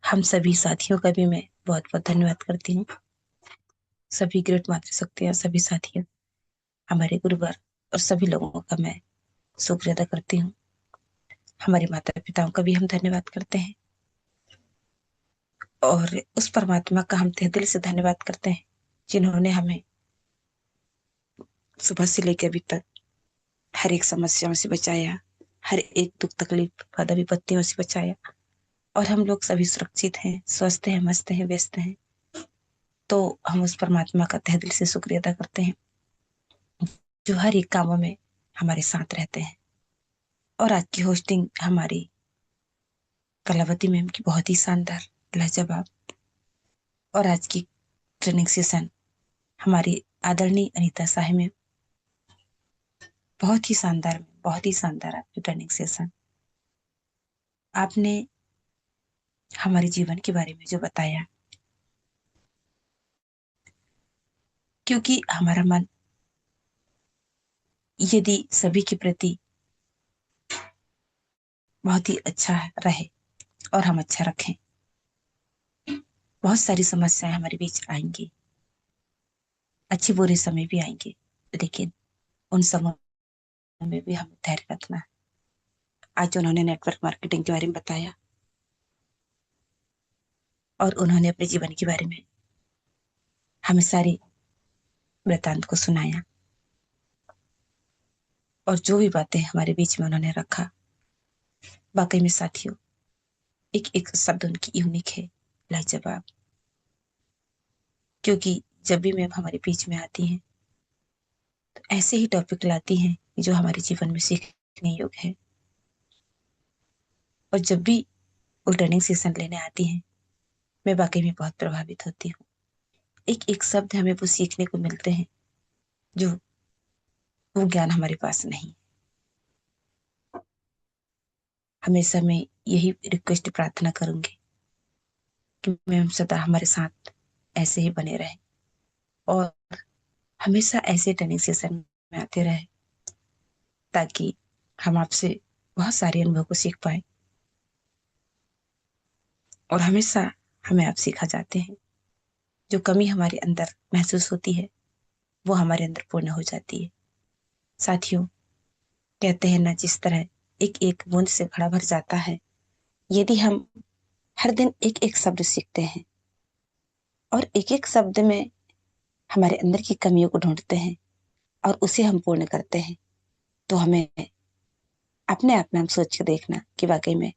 हम सभी साथियों का भी मैं बहुत बहुत धन्यवाद करती हूँ। सभी ग्रेट मातृशक्तियाँ, सभी साथियों, हमारे गुरुवर और सभी लोगों का मैं शुक्रिया अदा करती हूँ। हमारे माता पिताओं का भी हम धन्यवाद करते हैं और उस परमात्मा का हम तहे दिल से धन्यवाद करते हैं जिन्होंने हमें सुबह से लेकर अभी तक हर एक समस्याओं से बचाया, हर एक दुख तकलीफ बाधा विपत्तियों से बचाया और हम लोग सभी सुरक्षित हैं, स्वस्थ हैं, मस्त हैं, व्यस्त हैं। तो हम उस परमात्मा का तहे दिल से शुक्रिया अदा करते हैं जो हर एक कामों में हमारे साथ रहते हैं। और आज की होस्टिंग हमारी कलावती मैम की बहुत ही शानदार, लाजवाब। और आज की ट्रेनिंग सेशन हमारी आदरणीय अनीता साहब में बहुत ही शानदार, बहुत ही शानदार आपकी ट्रेनिंग सेशन। आपने हमारे जीवन के बारे में जो बताया, क्योंकि हमारा मन यदि सभी के प्रति बहुत ही अच्छा रहे और हम अच्छा रखें, बहुत सारी समस्याएं हमारे बीच आएंगी, अच्छे बुरे समय भी आएंगे, लेकिन उन समय में भी हमें धैर्य रखना है। आज उन्होंने नेटवर्क मार्केटिंग के बारे में बताया और उन्होंने अपने जीवन के बारे में हमें सारी वृतांत को सुनाया और जो भी बातें हमारे बीच में उन्होंने रखा, वाकई में साथियों, एक एक शब्द उनकी यूनिक है, लाजवाब। क्योंकि जब भी मैम हमारे बीच में आती हैं तो ऐसे ही टॉपिक लाती हैं जो हमारे जीवन में सीखने योग्य है। और जब भी वो ट्रेनिंग सेशन लेने आती हैं, मैं वाकई में बहुत प्रभावित होती हूँ। एक एक शब्द हमें वो सीखने को मिलते हैं जो वो ज्ञान हमारे पास नहीं। हमेशा मैं यही रिक्वेस्ट प्रार्थना करूंगी कि मैम सदा हमारे साथ ऐसे ही बने रहे और हमेशा ऐसे ट्रेनिंग सेशन में आते रहे ताकि हम आपसे बहुत सारे अनुभव को सीख पाए और हमेशा हमें आप सिखा जाते हैं। जो कमी हमारे अंदर महसूस होती है वो हमारे अंदर पूर्ण हो जाती है। साथियों, कहते हैं ना, जिस तरह एक एक बूंद से घड़ा भर जाता है, यदि हम हर दिन एक एक शब्द सीखते हैं और एक एक शब्द में हमारे अंदर की कमियों को ढूंढते हैं और उसे हम पूर्ण करते हैं, तो हमें अपने आप में हम सोच के देखना कि वाकई में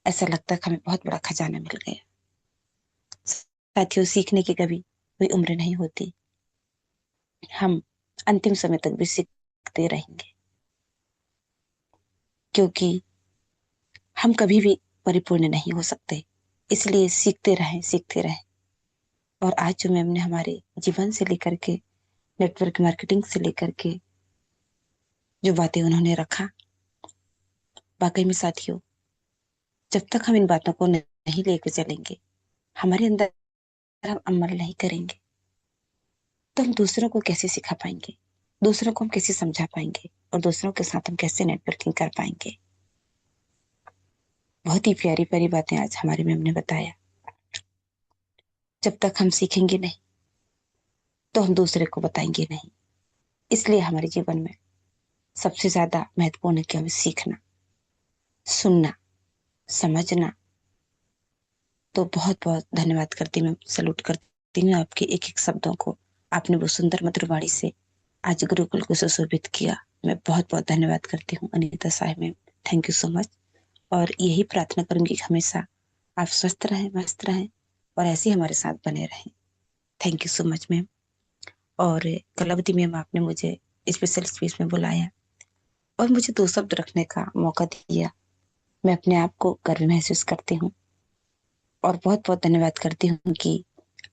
ऐसा लगता है कि हमें बहुत बड़ा खजाना मिल गया। साथियों, सीखने की कभी कोई उम्र नहीं होती, हम अंतिम समय तक भी सीखते रहेंगे, क्योंकि हम कभी भी परिपूर्ण नहीं हो सकते, इसलिए सीखते रहें, सीखते रहें। और आज जो मैम ने हमारे जीवन से लेकर के, नेटवर्क मार्केटिंग से लेकर के जो बातें उन्होंने रखा, वाकई में साथियों, जब तक हम इन बातों को नहीं लेके चलेंगे, हमारे अंदर हम अमल नहीं करेंगे, तो हम दूसरों को कैसे सिखा पाएंगे, दूसरों को हम कैसे समझा पाएंगे, और दूसरों के साथ हम कैसे नेटवर्किंग कर पाएंगे। बहुत ही प्यारी प्यारी बातें आज हमारे मैम ने बताया। जब तक हम सीखेंगे नहीं, तो हम दूसरे को बताएंगे नहीं। इसलिए हमारे जीवन में सबसे ज्यादा महत्वपूर्ण है कि हमें सीखना, सुनना, समझना। तो बहुत बहुत धन्यवाद करती हूँ, सैल्यूट करती हूँ आपके एक एक शब्दों को। आपने वो सुंदर मधुर वाणी से आज गुरुकुल को सुशोभित किया। मैं बहुत बहुत धन्यवाद करती हूँ अनीता साहब ma'am, thank you so much. और यही प्रार्थना करूंगी कि हमेशा आप स्वस्थ रहें, मस्त रहें और ऐसे ही हमारे साथ बने रहें। Thank you so much ma'am. और कलावती मैम, आपने मुझे स्पेशल स्पेस में बुलाया और मुझे दो शब्द रखने का मौका दिया। मैं अपने आप को गर्व महसूस करती हूँ और बहुत बहुत धन्यवाद करती हूँ कि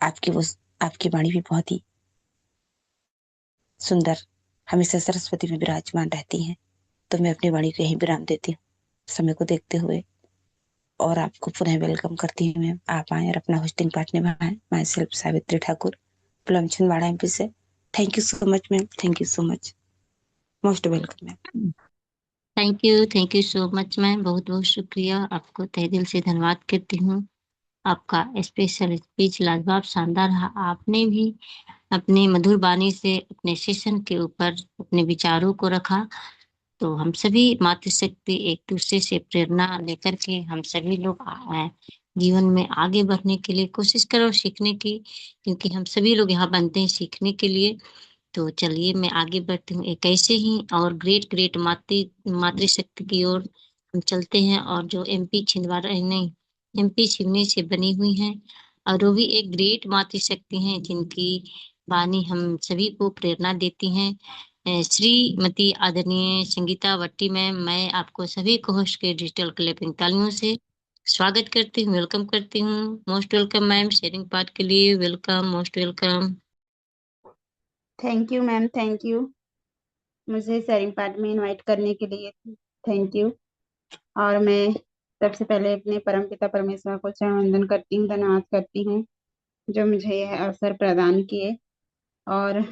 आपकी वाणी भी बहुत ही सुंदर, हमेशा सरस्वती में विराजमान रहती हैं। तो मैं अपनी वाणी को यही विराम देती हूँ समय को देखते हुए, और आपको पुनः वेलकम करती हूँ मैम। आप आए और अपना होस्टिंग पार्ट निभाएं। Myself Savitri Thakur, Bulandshahr MP से। Thank you so much ma'am, thank you so much, most welcome ma'am. Thank you so much ma'am, बहुत बहुत शुक्रिया। आपको तहे दिल से धन्यवाद करती हूँ। आपका स्पेशल स्पीच लाजवाब, शानदार रहा। आपने भी अपने मधुर वाणी से अपने सेशन के ऊपर अपने विचारों को रखा। तो हम सभी मातृशक्ति एक दूसरे से प्रेरणा लेकर के हम सभी लोग जीवन में आगे बढ़ने के लिए कोशिश करो, सीखने की, क्योंकि हम सभी लोग यहाँ बनते हैं सीखने के लिए। तो चलिए मैं आगे बढ़ती हूँ, एक ऐसे ही और ग्रेट ग्रेट मातृशक्ति की ओर हम चलते हैं। और जो एमपी छिंदवाड़ा नहीं, एमपी सिवनी से बनी हुई हैं, और वो भी एक ग्रेट मातृशक्ति हैं जिनकी वाणी हम सभी को प्रेरणा देती हैं। श्रीमती आदरणीय संगीता वट्टी मैम, मैं आपको सभी को होस्ट के डिजिटल क्लैपिंग तालियों से स्वागत करती हूँ, वेलकम करती हूँ। Most welcome ma'am, sharing part के लिए welcome, most welcome. Thank you ma'am, thank you मुझे शेयरिंग पार्ट में इनवाइट करने के लिए, थैंक यू। और मैं सबसे पहले अपने परमपिता परमेश्वर को चरण वंदन करती हूँ, धन्यवाद करती हूँ जो मुझे यह अवसर प्रदान किए। और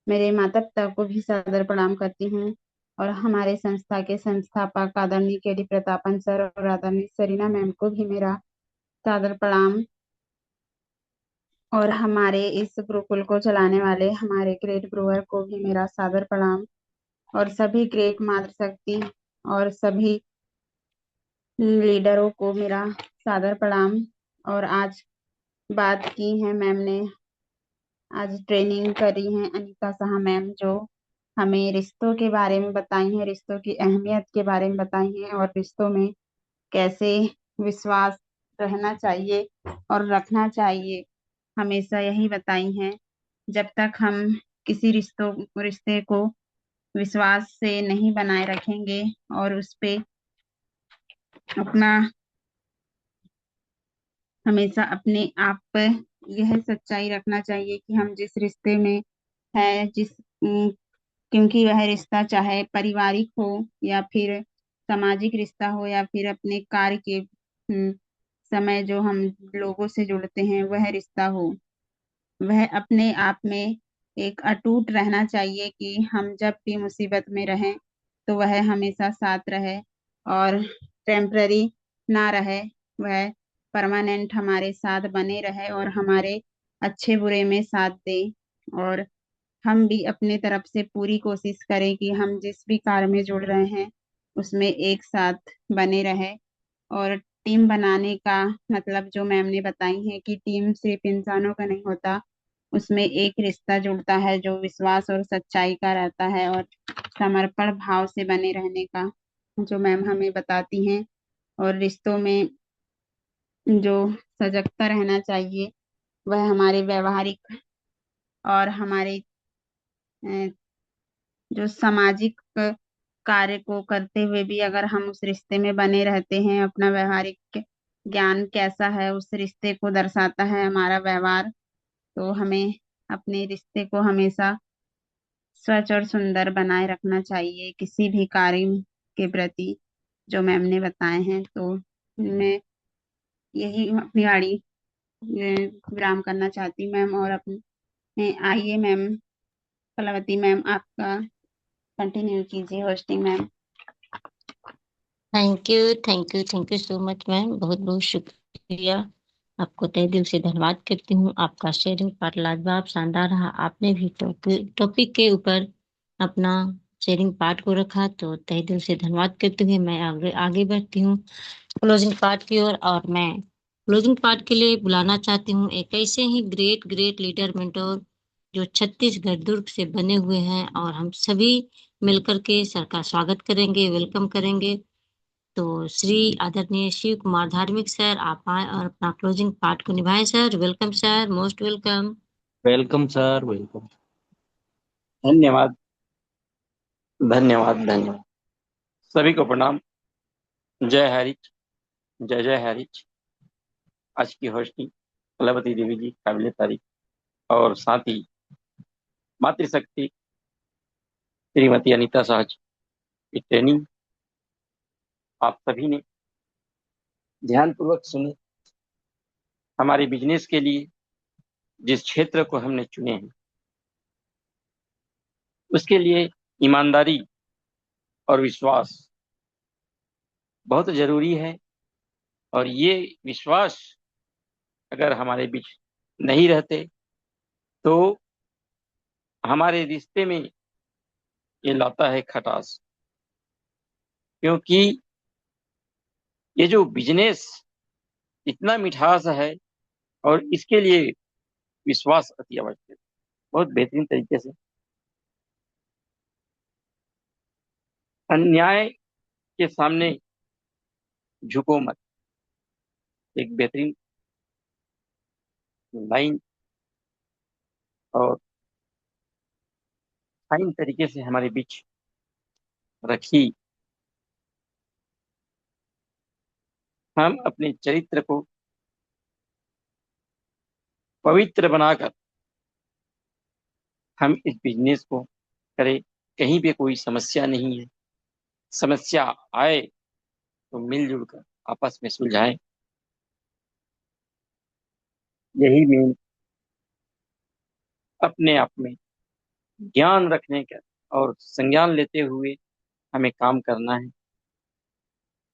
मेरे माता पिता को भी सादर प्रणाम करती हूँ, और हमारे संस्था के संस्थापक आदरणीय केडी प्रतापन सर और आदरणीय सरीना मैम को भी मेरा सादर प्रणाम। और हमारे इस गुरुकुल को चलाने वाले हमारे ग्रेट ब्रूअर को भी मेरा सादर प्रणाम, और सभी ग्रेट मातृशक्ति और सभी लीडरों को मेरा सादर प्रणाम। और आज बात की है मैम ने, आज ट्रेनिंग करी है अनीता साहा मैम, जो हमें रिश्तों के बारे में बताई हैं, रिश्तों की अहमियत के बारे में बताई हैं, और रिश्तों में कैसे विश्वास रहना चाहिए और रखना चाहिए, हमेशा यही बताई हैं। जब तक हम किसी रिश्ते को विश्वास से नहीं बनाए रखेंगे और उस पे अपना हमेशा अपने आप पर यह सच्चाई रखना चाहिए कि हम जिस रिश्ते में है, क्योंकि वह रिश्ता चाहे पारिवारिक हो या फिर सामाजिक रिश्ता हो या फिर अपने कार्य के समय जो हम लोगों से जुड़ते हैं वह रिश्ता हो, वह अपने आप में एक अटूट रहना चाहिए कि हम जब भी मुसीबत में रहें तो वह हमेशा साथ रहे, और टेम्पररी ना रहे, वह परमानेंट हमारे साथ बने रहे और हमारे अच्छे बुरे में साथ दे। और हम भी अपने तरफ से पूरी कोशिश करें कि हम जिस भी कार्य में जुड़ रहे हैं उसमें एक साथ बने रहे। और टीम बनाने का मतलब जो मैम ने बताई है कि टीम सिर्फ इंसानों का नहीं होता, उसमें एक रिश्ता जुड़ता है जो विश्वास और सच्चाई का रहता है, और समर्पण भाव से बने रहने का जो मैम हमें बताती हैं। और रिश्तों में जो सजगता रहना चाहिए वह हमारे व्यवहारिक और हमारे जो सामाजिक कार्य को करते हुए भी अगर हम उस रिश्ते में बने रहते हैं, अपना व्यवहारिक ज्ञान कैसा है उस रिश्ते को दर्शाता है हमारा व्यवहार, तो हमें अपने रिश्ते को हमेशा स्वच्छ और सुंदर बनाए रखना चाहिए किसी भी कार्य के प्रति, जो मैम ने बताए हैं। तो मैं यही अपनी वाणी विराम करना चाहती मैम, और अपने आइए मैम, कलावती मैम आपका कंटिन्यू कीजिए hosting ma'am. Thank you so much ma'am, बहुत बहुत शुक्रिया। आपको तहे दिल से धन्यवाद करती हूँ। आपका शेयरिंग पार्ट लाजवाब शानदार रहा। आपने भी टॉपिक के ऊपर अपना शेयरिंग पार्ट को रखा, तो तहे दिल से धन्यवाद करते हुए मैं आगे बढ़ती हूँ क्लोजिंग पार्ट की ओर। और मैं क्लोजिंग पार्ट के लिए बुलाना चाहती हूँ एक ऐसे ही ग्रेट ग्रेट लीडर मेंटोर जो छत्तीसगढ़ दुर्ग से बने हुए हैं, और हम सभी मिलकर के सर का स्वागत करेंगे, वेलकम करेंगे। तो श्री आदरणीय शिव कुमार धार्मिक सर, आप आए और अपना क्लोजिंग पार्ट को निभाएं sir. Welcome sir, most welcome. Welcome sir, welcome. धन्यवाद धन्यवाद धन्यवाद। सभी को प्रणाम। जय हरिच, जय जय हरिच। आज की होस्टिंग कलावती देवी जी काबिल तारीफ, और साथ ही मातृशक्ति श्रीमती अनीता शाह जी की ट्रेनिंग आप सभी ने ध्यानपूर्वक सुनी। हमारे बिजनेस के लिए जिस क्षेत्र को हमने चुने हैं उसके लिए ईमानदारी और विश्वास बहुत जरूरी है, और ये विश्वास अगर हमारे बीच नहीं रहते तो हमारे रिश्ते में ये लाता है खटास। क्योंकि ये जो बिजनेस इतना मिठास है, और इसके लिए विश्वास अति आवश्यक है। बहुत बेहतरीन तरीके से अन्याय के सामने झुको मत, एक बेहतरीन लाइन और फाइन तरीके से हमारे बीच रखी। हम अपने चरित्र को पवित्र बनाकर हम इस बिजनेस को करें। कहीं पे कोई समस्या नहीं है, समस्या आए तो मिलजुल कर आपस में सुलझाएं। यही मेन अपने आप में ज्ञान रखने का और संज्ञान लेते हुए हमें काम करना है।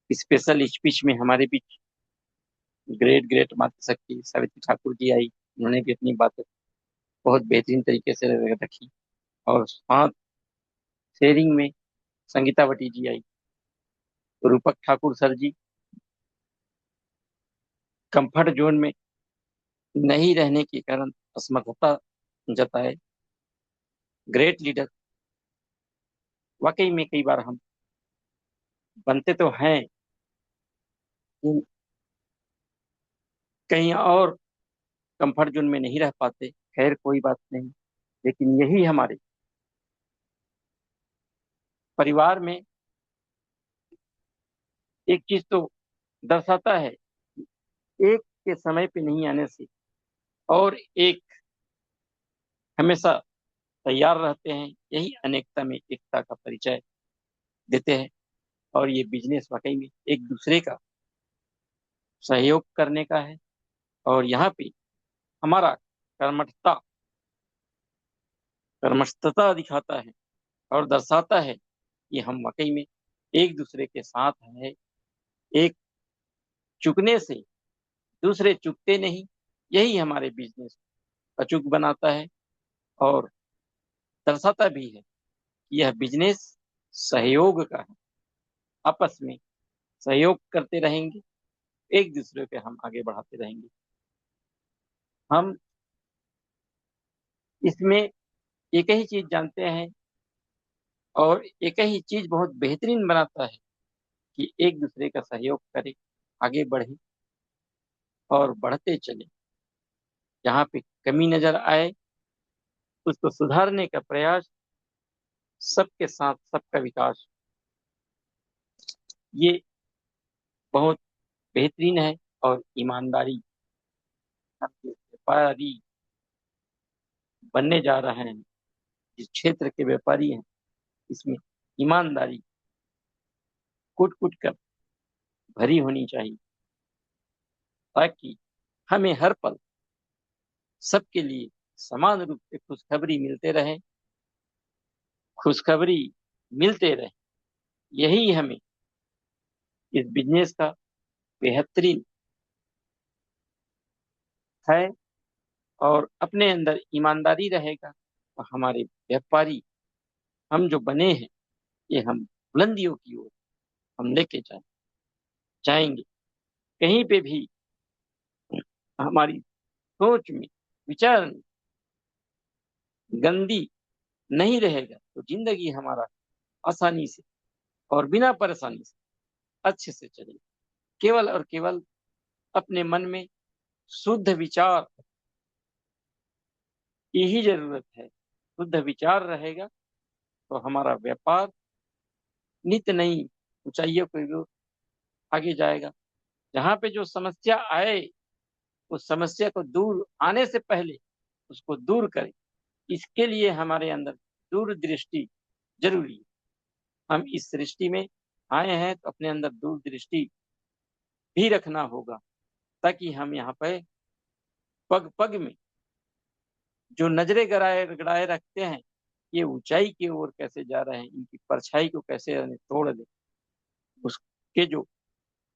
स्पेशल स्पीच में हमारे बीच ग्रेट ग्रेट मातृशक्ति सावित्री ठाकुर जी आई। उन्होंने भी अपनी बातें बहुत बेहतरीन तरीके से रखी, और साथ शेयरिंग में संगीता वटी जी आई। रूपक ठाकुर सर जी कंफर्ट जोन में नहीं रहने के कारण असमर्थता जताए। ग्रेट लीडर वाकई में कई बार हम बनते तो हैं, लेकिन कहीं और कंफर्ट जोन में नहीं रह पाते। खैर कोई बात नहीं, लेकिन यही हमारे परिवार में एक चीज तो दर्शाता है, एक के समय पे नहीं आने से और एक हमेशा तैयार रहते हैं, यही अनेकता में एकता का परिचय देते हैं। और ये बिजनेस वाकई में एक दूसरे का सहयोग करने का है, और यहाँ पे हमारा कर्मठता कर्मठता दिखाता है और दर्शाता है कि हम वाकई में एक दूसरे के साथ हैं। एक चुकने से दूसरे चुकते नहीं, यही हमारे बिजनेस अचूक बनाता है, और दर्शाता भी है कि यह बिजनेस सहयोग का है। आपस में सहयोग करते रहेंगे, एक दूसरे के हम आगे बढ़ाते रहेंगे। हम इसमें एक ही चीज जानते हैं, और एक ही चीज बहुत बेहतरीन बनाता है कि एक दूसरे का सहयोग करें, आगे बढ़े और बढ़ते चले। जहाँ पे कमी नजर आए उसको सुधारने का प्रयास, सबके साथ सबका विकास, ये बहुत बेहतरीन है और ईमानदारी, हम जो व्यापारी बनने जा रहे हैं, जिस क्षेत्र के व्यापारी हैं, इसमें ईमानदारी कुट कुट कर भरी होनी चाहिए, ताकि हमें हर पल सबके लिए समान रूप से खुशखबरी मिलते रहे। यही हमें इस बिजनेस का बेहतरीन है। और अपने अंदर ईमानदारी रहेगा तो हमारे व्यापारी हम जो बने हैं, ये हम बुलंदियों की ओर हम लेके जाएंगे। कहीं पे भी हमारी सोच में, विचार में गंदी नहीं रहेगा तो जिंदगी हमारा आसानी से और बिना परेशानी से अच्छे से चलेगी। केवल और केवल अपने मन में शुद्ध विचार की ही जरूरत है। शुद्ध विचार रहेगा तो हमारा व्यापार नित्य नई ऊंचाइयों की ओर आगे जाएगा। जहाँ पे जो समस्या आए, उस समस्या को दूर आने से पहले उसको दूर करें। इसके लिए हमारे अंदर दूरदृष्टि जरूरी है। हम इस सृष्टि में आए हैं तो अपने अंदर दूरदृष्टि भी रखना होगा, ताकि हम यहाँ पे पग पग में जो नजरें गड़ाए रखते हैं, ये ऊंचाई की ओर कैसे जा रहे हैं, इनकी परछाई को कैसे तोड़ दें। उसके जो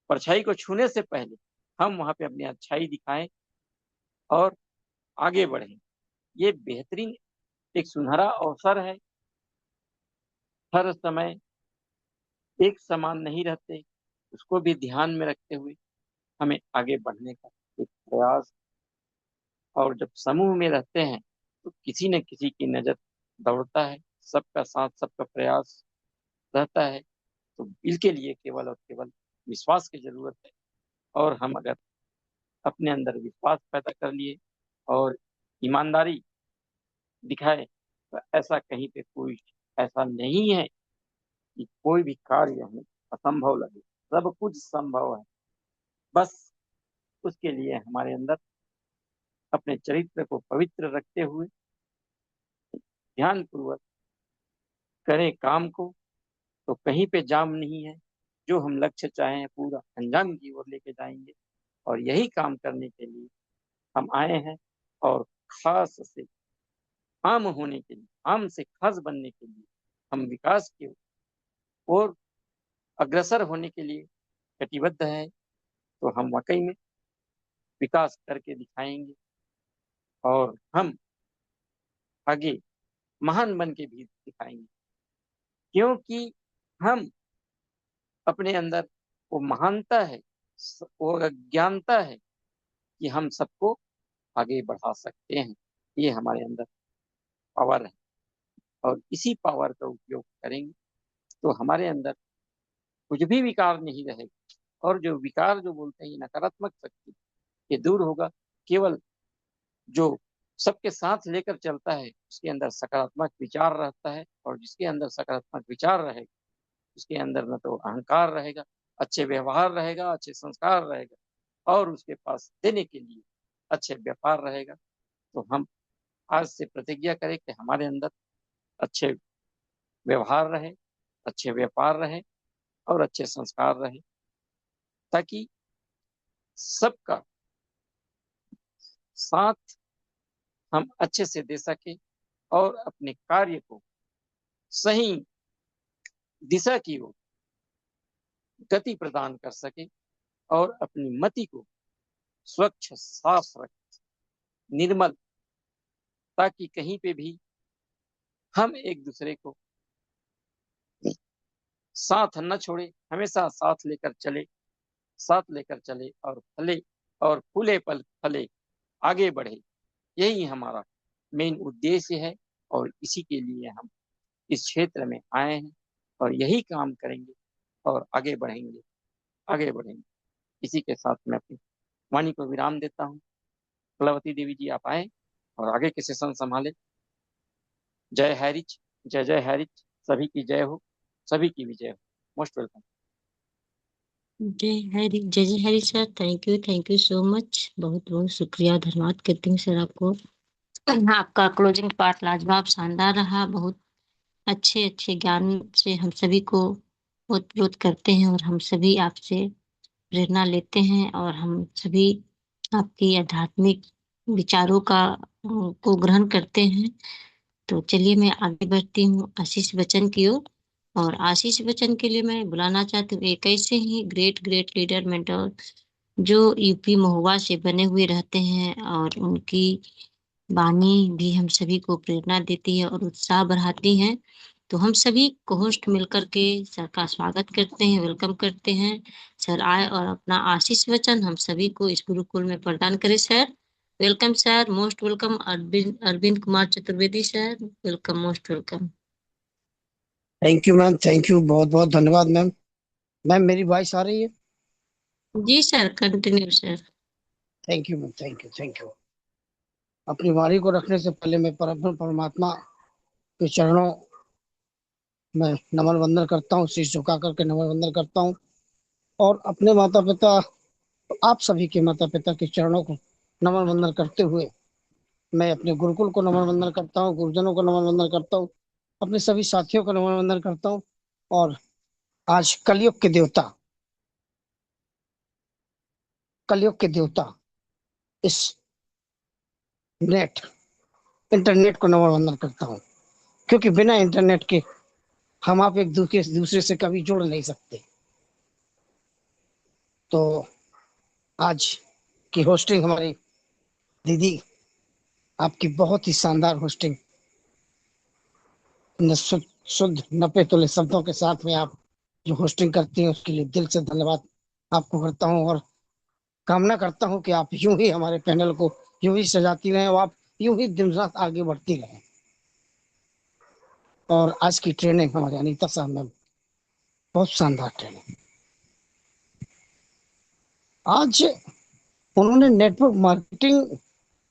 परछाई को छूने से पहले हम वहां पे अपनी अच्छाई दिखाएं और आगे बढ़ें। ये बेहतरीन एक सुनहरा अवसर है। हर समय एक समान नहीं रहते, उसको भी ध्यान में रखते हुए हमें आगे बढ़ने का एक प्रयास। और जब समूह में रहते हैं तो किसी न किसी की नजर दौड़ता है, सबका साथ, सबका प्रयास रहता है। तो इसके लिए केवल और केवल विश्वास की जरूरत है। और हम अगर अपने अंदर विश्वास पैदा कर लिए और ईमानदारी दिखाए, तो ऐसा कहीं पे कोई ऐसा नहीं है कि कोई भी कार्य हमें असंभव लगे। सब कुछ संभव है। बस उसके लिए हमारे अंदर अपने चरित्र को पवित्र रखते हुए ध्यान पूर्वक करें काम को, तो कहीं पे जाम नहीं है। जो हम लक्ष्य चाहें पूरा अंजाम की ओर लेके जाएंगे। और यही काम करने के लिए हम आए हैं। और खास से आम होने के लिए, आम से खास बनने के लिए, हम विकास की ओर अग्रसर होने के लिए कटिबद्ध है। तो हम वाकई में विकास करके दिखाएंगे और हम आगे महान बन के भी दिखाएंगे, क्योंकि हम अपने अंदर वो महानता है, वो अज्ञानता है कि हम सबको आगे बढ़ा सकते हैं। ये हमारे अंदर पावर है और इसी पावर का उपयोग करेंगे तो हमारे अंदर कुछ भी विकार नहीं रहेगा। और जो विकार जो बोलते हैं, नकारात्मक शक्ति, ये दूर होगा। केवल जो सबके साथ लेकर चलता है उसके अंदर सकारात्मक विचार रहता है। और जिसके अंदर सकारात्मक विचार रहेगा उसके अंदर न तो अहंकार रहेगा, अच्छे व्यवहार रहेगा, अच्छे संस्कार रहेगा, और उसके पास देने के लिए अच्छे व्यापार रहेगा। तो हम आज से प्रतिज्ञा करें कि हमारे अंदर अच्छे व्यवहार रहे, अच्छे व्यापार रहे और अच्छे संस्कार रहे, ताकि सबका साथ हम अच्छे से दे सके और अपने कार्य को सही दिशा की ओर गति प्रदान कर सके और अपनी मति को स्वच्छ, साफ रखे, निर्मल, ताकि कहीं पे भी हम एक दूसरे को साथ न छोड़े, हमेशा साथ लेकर चले और फले और फूले पल फले आगे बढ़े। यही हमारा मेन उद्देश्य है और इसी के लिए हम इस क्षेत्र में आए हैं और यही काम करेंगे और आगे बढ़ेंगे। इसी के साथ मैं अपनी वाणी को विराम देता हूँ। कलावती देवी जी, आप आए और आगे के सेशन संभाले। जय हैरिच, जय जय हैरिच। सभी की जय हो, सभी की विजय हो। Most welcome. जय जय Hari sir. Thank you so much. बहुत बहुत शुक्रिया, धन्यवाद करती हूँ सर आपको। आपका क्लोजिंग पार्ट लाजवाब शानदार रहा। बहुत अच्छे अच्छे ज्ञान से हम सभी को ओतप्रोत करते हैं और हम सभी आपसे प्रेरणा लेते हैं और हम सभी आपकी आध्यात्मिक विचारों को ग्रहण करते हैं। तो चलिए मैं आगे बढ़ती हूँ आशीष बच्चन की ओर। और आशीष बच्चन के लिए मैं बुलाना चाहती हूँ एक ऐसे ही ग्रेट ग्रेट लीडर मेंटर जो यूपी महुआ से बने हुए रहते हैं और उनकी वाणी भी हम सभी को प्रेरणा देती है और उत्साह बढ़ाती है। तो हम सभी को होस्ट मिलकर के सर का स्वागत करते हैं, वेलकम करते हैं। सर आए और अपना आशीष वचन हम सभी को इस गुरुकुल में प्रदान करें। Sir welcome sir, most welcome. Arvind Arvind Kumar Chaturvedi sir, welcome, most welcome. Thank you ma'am, thank you, बहुत बहुत धन्यवाद मैम। मैम मेरी वॉइस आ रही है? जी sir, continue sir. Thank you ma'am, thank you, thank you. अपनी वाणी को रखने से पहले मैं परमात्मा के चरणों में नमन वंदन करता हूँ, शीश झुका करके नमन वंदन करता हूँ। और अपने माता पिता, आप सभी के माता पिता के चरणों को नमन वंदन करते हुए मैं अपने गुरुकुल को नमन वंदन करता हूँ, गुरुजनों को नमन वंदन करता हूँ, अपने सभी साथियों को नमन वंदन करता हूँ। और आज कलयुग के देवता इस नेट इंटरनेट को नमन वंदन करता हूँ, क्योंकि बिना इंटरनेट के हम आप एक दूसरे से कभी जुड़ नहीं सकते। तो आज की होस्टिंग हमारी दीदी, आपकी बहुत ही शानदार होस्टिंग, शुद्ध 90 तोले शब्दों के साथ में आप जो होस्टिंग करती हैं उसके लिए दिल से धन्यवाद आपको करता हूँ। और कामना करता हूँ कि आप यूं ही हमारे पैनल को यूं ही सजाती रहें और आप यूं ही दिन रात आगे बढ़ती रहें। और आज की ट्रेनिंग हमारे अनीता साहब में बहुत शानदार ट्रेनिंग। आज उन्होंने नेटवर्क मार्केटिंग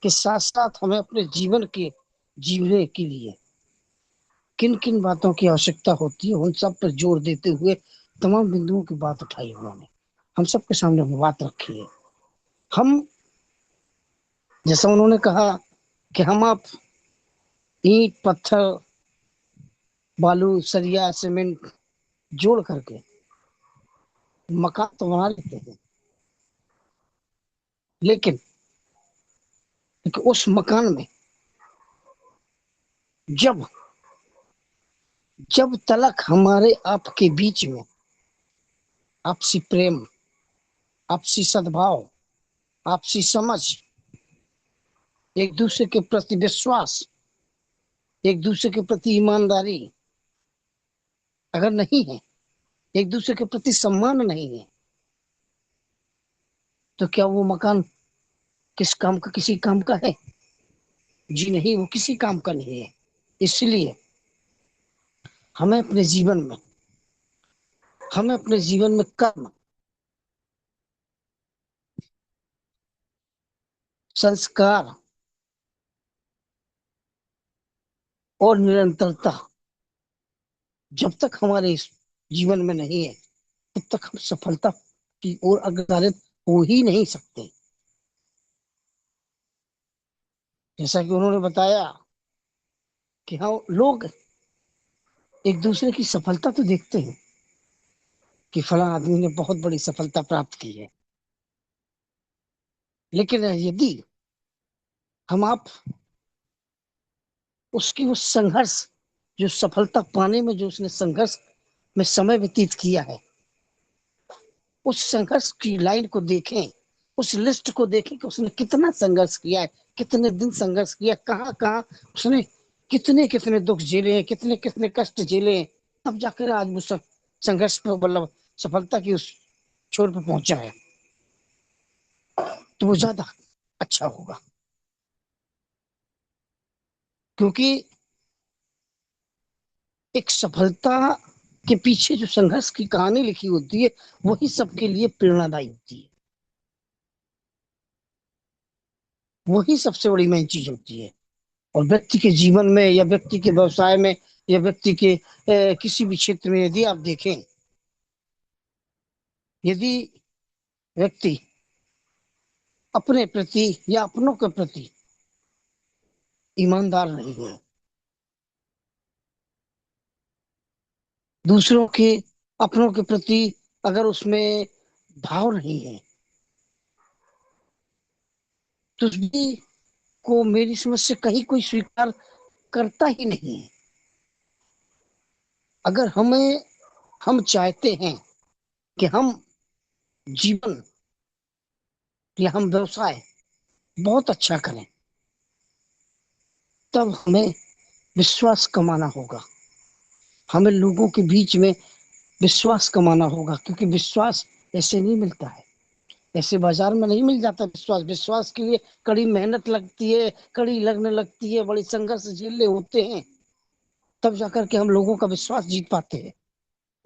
के साथ साथ हमें अपने जीवन के जीने के लिए किन किन बातों की आवश्यकता होती है उन सब पर जोर देते हुए तमाम बिंदुओं की बात उठाई उन्होंने, हम सबके सामने वो बात रखी है। हम, जैसा उन्होंने कहा कि हम आप ईंट पत्थर बालू सरिया सीमेंट जोड़ करके मकान तो बना लेते हैं, लेकिन उस मकान में जब जब तलक हमारे आपके बीच में आपसी प्रेम, आपसी सद्भाव, आपसी समझ, एक दूसरे के प्रति विश्वास, एक दूसरे के प्रति ईमानदारी अगर नहीं है, एक दूसरे के प्रति सम्मान नहीं है, तो क्या वो मकान किस काम का, किसी काम का है? जी नहीं, वो किसी काम का नहीं है। इसलिए हमें अपने जीवन में कर्म, संस्कार और निरंतरता जब तक हमारे इस जीवन में नहीं है तब तक हम सफलता की ओर अग्रसर हो ही नहीं सकते। जैसा कि उन्होंने बताया कि हाँ, लोग एक दूसरे की सफलता तो देखते हैं कि फला आदमी ने बहुत बड़ी सफलता प्राप्त की है, लेकिन यदि हम आप उसकी उस संघर्ष, जो सफलता पाने में जो उसने संघर्ष में समय व्यतीत किया है, उस संघर्ष की लाइन को देखें, उस लिस्ट को देखें कि उसने कितना संघर्ष किया है, कितने दिन संघर्ष किया, कहाँ कहाँ उसने कितने कितने दुख झेले हैं, कितने कितने कष्ट झेले हैं, तब जाकर आज वो सब संघर्ष पे मतलब सफलता की उस छोर पे पहुंचा है, तो वो ज्यादा अच्छा होगा। क्योंकि एक सफलता के पीछे जो संघर्ष की कहानी लिखी होती है वही सबके लिए प्रेरणादायी होती है, वही सबसे बड़ी मेन चीज होती है। और व्यक्ति के जीवन में या व्यक्ति के व्यवसाय में या व्यक्ति के किसी भी क्षेत्र में यदि आप देखें, यदि व्यक्ति अपने प्रति या अपनों के प्रति ईमानदार नहीं है, दूसरों के अपनों के प्रति अगर उसमें भाव नहीं है, तो भी को मेरी समझ से कहीं कोई स्वीकार करता ही नहीं है। अगर हम चाहते हैं कि हम जीवन या हम व्यवसाय बहुत अच्छा करें, तब हमें विश्वास कमाना होगा, हमें लोगों के बीच में विश्वास कमाना होगा, क्योंकि विश्वास ऐसे नहीं मिलता है, ऐसे बाजार में नहीं मिल जाता विश्वास। विश्वास के लिए कड़ी मेहनत लगती है, कड़ी लगने लगती है, बड़ी संघर्ष झेलने होते हैं, तब जाकर के हम लोगों का विश्वास जीत पाते हैं।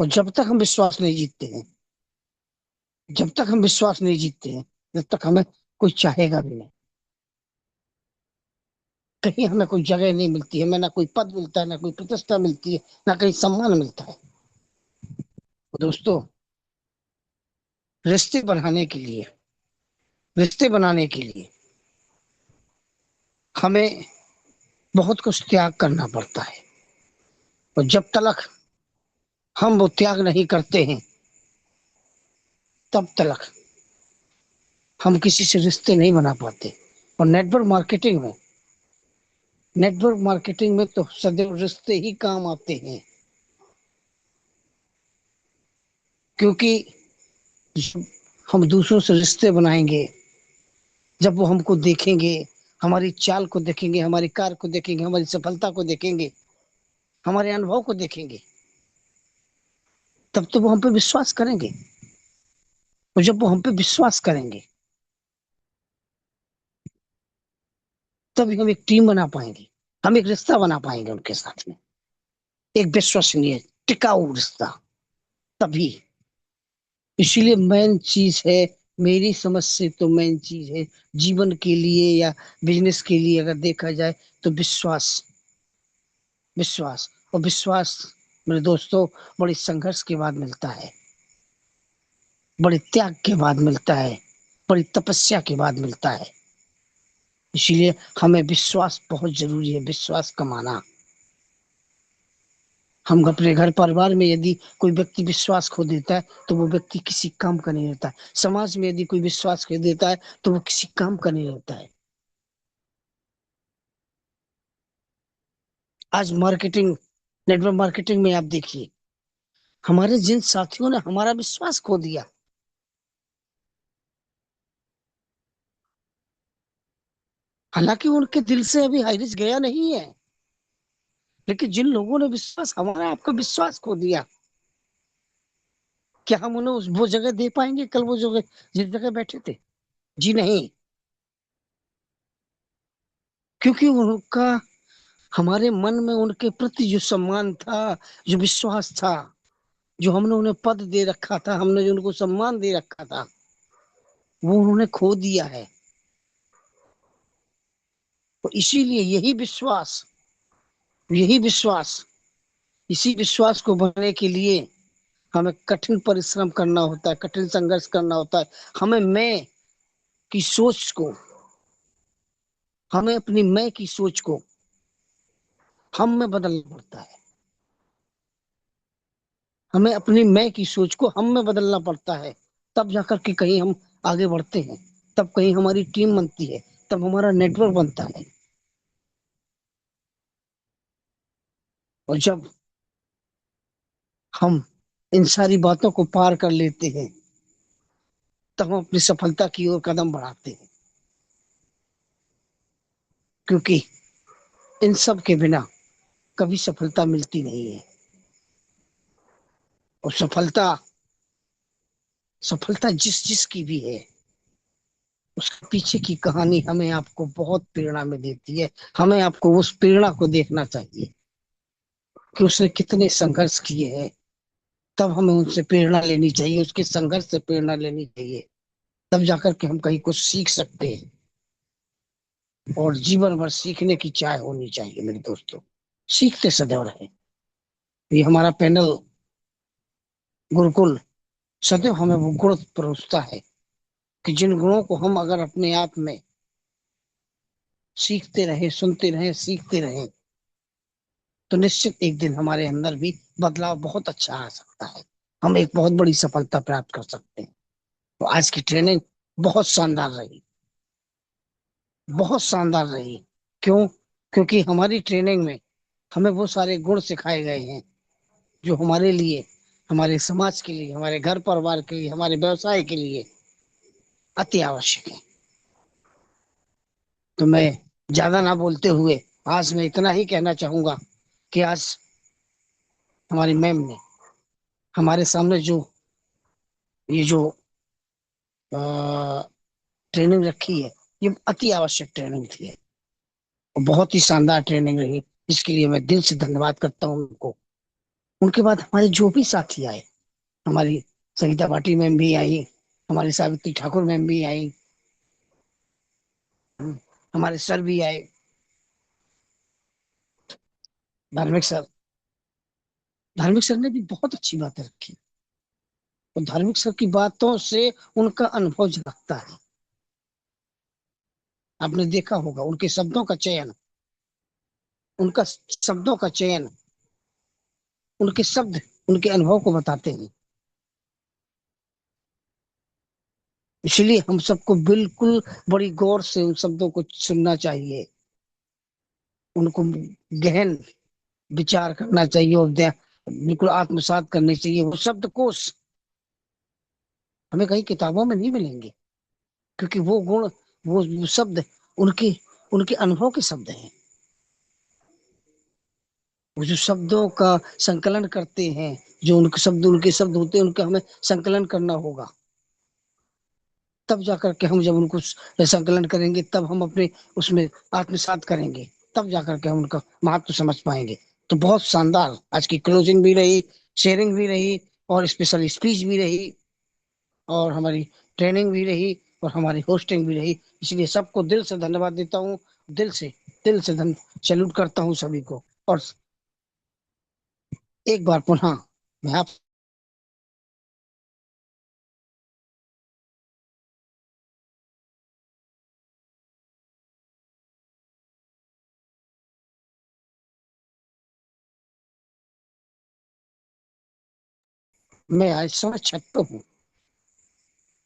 और जब तक हम विश्वास नहीं जीतते हैं, जब तक हम विश्वास नहीं जीतते हैं, जब तक हमें कोई चाहेगा भी नहीं, कहीं हमें कोई जगह नहीं मिलती है, हमें ना कोई पद मिलता है, ना कोई प्रतिष्ठा मिलती है, ना कहीं सम्मान मिलता है। तो दोस्तों, रिश्ते बनाने के लिए हमें बहुत कुछ त्याग करना पड़ता है, और जब तक हम वो त्याग नहीं करते हैं, तब तक हम किसी से रिश्ते नहीं बना पाते। और नेटवर्क मार्केटिंग में तो सदैव रिश्ते ही काम आते हैं, क्योंकि जब हम दूसरों से रिश्ते बनाएंगे, जब वो हमको देखेंगे, हमारी चाल को देखेंगे, हमारी कार को देखेंगे, हमारी सफलता को देखेंगे, हमारे अनुभव को देखेंगे, तब तो वो हम पे विश्वास करेंगे। और जब वो हम पे विश्वास करेंगे, तभी हम एक टीम बना पाएंगे, हम एक रिश्ता बना पाएंगे उनके साथ में, एक विश्वसनीय टिकाऊ रिश्ता। तभी, इसीलिए मेन चीज है, मेरी समझ से तो मेन चीज है जीवन के लिए या बिजनेस के लिए अगर देखा जाए, तो विश्वास। और विश्वास मेरे दोस्तों बड़ी संघर्ष के बाद मिलता है, बड़े त्याग के बाद मिलता है, बड़ी तपस्या के बाद मिलता है। इसीलिए हमें विश्वास बहुत जरूरी है, विश्वास कमाना। हम अपने घर परिवार में यदि कोई व्यक्ति विश्वास खो देता है, तो वो व्यक्ति किसी काम का नहीं रहता है। समाज में यदि कोई विश्वास खो देता है, तो वो किसी काम का नहीं रहता है। आज नेटवर्क मार्केटिंग में आप देखिए, हमारे जिन साथियों ने हमारा विश्वास खो दिया, हालांकि उनके दिल से अभी हाइरिस गया नहीं है, लेकिन जिन लोगों ने हमारा आपका विश्वास खो दिया, क्या हम उन्हें वो जगह दे पाएंगे कल, वो जगह जिस जगह बैठे थे? जी नहीं, क्योंकि उनका हमारे मन में उनके प्रति जो सम्मान था, जो विश्वास था, जो हमने उन्हें पद दे रखा था, हमने जो उनको सम्मान दे रखा था, वो उन्होंने खो दिया है। तो इसीलिए यही विश्वास इसी विश्वास को बनने के लिए हमें कठिन परिश्रम करना होता है, कठिन संघर्ष करना होता है। की सोच को अपनी मैं की सोच को हम में बदलना पड़ता है, हमें अपनी मैं की सोच को हम में बदलना पड़ता है। तब जाकर के कहीं हम आगे बढ़ते हैं, तब कहीं हमारी टीम बनती है, तब हमारा नेटवर्क बनता है। और जब हम इन सारी बातों को पार कर लेते हैं, तब हम अपनी सफलता की ओर कदम बढ़ाते हैं, क्योंकि इन सब के बिना कभी सफलता मिलती नहीं है। और सफलता जिस जिस की भी है, उसके पीछे की कहानी हमें आपको बहुत प्रेरणा में देती है। हमें आपको उस प्रेरणा को देखना चाहिए कि उसने कितने संघर्ष किए हैं, तब हमें उनसे प्रेरणा लेनी चाहिए, उसके संघर्ष से प्रेरणा लेनी चाहिए। तब जाकर के हम कहीं कुछ सीख सकते हैं, और जीवन भर सीखने की चाह होनी चाहिए मेरे दोस्तों। सीखते सदैव रहे। ये हमारा पैनल गुरुकुल सदैव हमें वो गुण परोसता है कि जिन गुणों को हम अगर अपने आप में सीखते रहे, सुनते रहे, सीखते रहे, तो निश्चित एक दिन हमारे अंदर भी बदलाव बहुत अच्छा आ सकता है। हम एक बहुत बड़ी सफलता प्राप्त कर सकते हैं। तो आज की ट्रेनिंग बहुत शानदार रही, बहुत शानदार रही। क्यों? क्योंकि हमारी ट्रेनिंग में हमें वो सारे गुण सिखाए गए हैं जो हमारे लिए, हमारे समाज के लिए, हमारे घर परिवार के लिए, हमारे व्यवसाय के लिए अति आवश्यक है। तो मैं ज्यादा ना बोलते हुए आज मैं इतना ही कहना चाहूंगा कि आज हमारी मैम ने हमारे सामने जो ये जो ट्रेनिंग रखी है, ये अति आवश्यक ट्रेनिंग थी और बहुत ही शानदार ट्रेनिंग रही, जिसके लिए मैं दिल से धन्यवाद करता हूँ उनको। उनके बाद हमारे जो भी साथी आए, हमारी सविता भाटी मैम भी आई, हमारी सावित्री ठाकुर मैम भी आई, हमारे सर भी आए, धार्मिक सर। धार्मिक सर ने भी बहुत अच्छी बातें रखी और धार्मिक सर की बातों से उनका अनुभव झलकता है। आपने देखा होगा उनके शब्दों का चयन, उनका शब्दों का चयन, उनके शब्द उनके अनुभव को बताते हैं। इसलिए हम सबको बिल्कुल बड़ी गौर से उन शब्दों को सुनना चाहिए, उनको गहन विचार करना चाहिए और बिल्कुल आत्मसात करनी चाहिए। वो शब्दकोश हमें कहीं किताबों में नहीं मिलेंगे, क्योंकि वो गुण, वो शब्द उनके उनके अनुभव के शब्द हैं। वो जो शब्दों का संकलन करते हैं, जो उनके शब्द होते हैं, उनका हमें संकलन करना होगा। तब जाकर के हम जब उनको संकलन करेंगे, तब हम अपने उसमें आत्मसात करेंगे, तब जाकर के हम उनका महत्व समझ पाएंगे। तो बहुत शानदार आज की क्लोजिंग भी रही, शेयरिंग भी रही और स्पेशल स्पीच भी रही और हमारी ट्रेनिंग भी रही और हमारी होस्टिंग भी रही। इसलिए सबको दिल से धन्यवाद देता हूँ, दिल से सैल्यूट करता हूँ सभी को। और एक बार पुनः मैं आप मैं आज समय छत पे हूँ,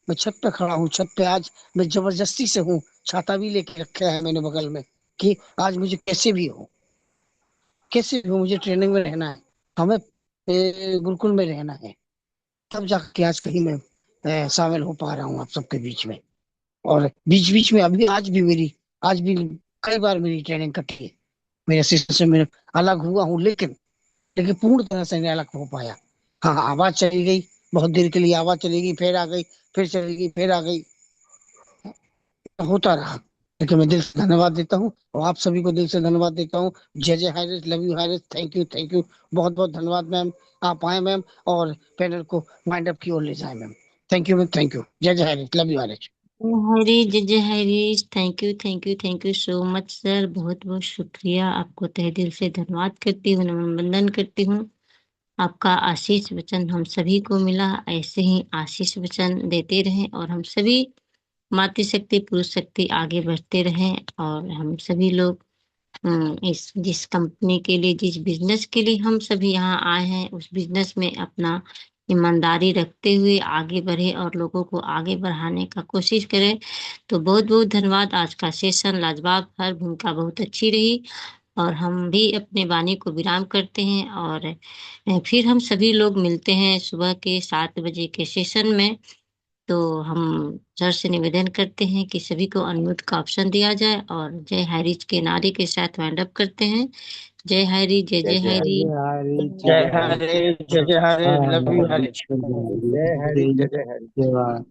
मैं छत पे खड़ा हूँ। छत पे आज मैं जबरदस्ती से हूँ, छाता भी लेके रखा है मैंने बगल में कि आज मुझे कैसे भी हो मुझे ट्रेनिंग में रहना है, हमें गुरुकुल में रहना है। तब जाके आज कहीं मैं शामिल हो पा रहा हूँ आप सबके बीच में। और बीच बीच में अभी आज भी कई बार मेरी ट्रेनिंग कटी है, मेरे सिस्टर से मैं अलग हुआ हूँ, लेकिन पूर्ण तरह से नहीं अलग हो पाया। हाँ हाँ, आवाज चली गई, बहुत देर के लिए आवाज चली गई, फिर आ गई, फिर चली गई, फिर आ गई, होता रहा। लेकिन मैं दिल से धन्यवाद देता हूँ और आप सभी को दिल से धन्यवाद देता हूँ। जय जय हाइरेस, लव यू हाइरेस, थैंक यू, थैंक यू, बहुत बहुत धन्यवाद मैम। आप आए मैम और पैनल को वाइंड अप की ओर ले जाए ma'am. Thank you ma'am, thank you. जय जय हाइरेस, लव यू हाइरेस। हरी जय जय Hari. Thank you so much sir, बहुत बहुत शुक्रिया। आपको तहे दिल से धन्यवाद करती हूँ, नमन वंदन करती हूँ। आपका आशीष वचन हम सभी को मिला, ऐसे ही आशीष वचन देते रहें और हम सभी मातृशक्ति पुरुष शक्ति आगे बढ़ते रहें। और हम सभी लोग इस जिस कंपनी के लिए, जिस बिजनेस के लिए हम सभी यहाँ आए हैं, उस बिजनेस में अपना ईमानदारी रखते हुए आगे बढ़े और लोगों को आगे बढ़ाने का कोशिश करें। तो बहुत बहुत धन्यवाद। आज का सेशन लाजवाब, हर भूमिका बहुत अच्छी रही और हम भी अपने वाणी को विराम करते हैं और फिर हम सभी लोग मिलते हैं सुबह के 7 बजे के सेशन में। तो हम सर से निवेदन करते हैं कि सभी को अनम्यूट का ऑप्शन दिया जाए और जय हरीज के नारे के साथ वाइंड अप करते हैं। जय हरी, जय जय जय जय हरी। हरी। जय हरे, जय जय हरे, लव यू हरे। जय हरी, जय जय हरी। जय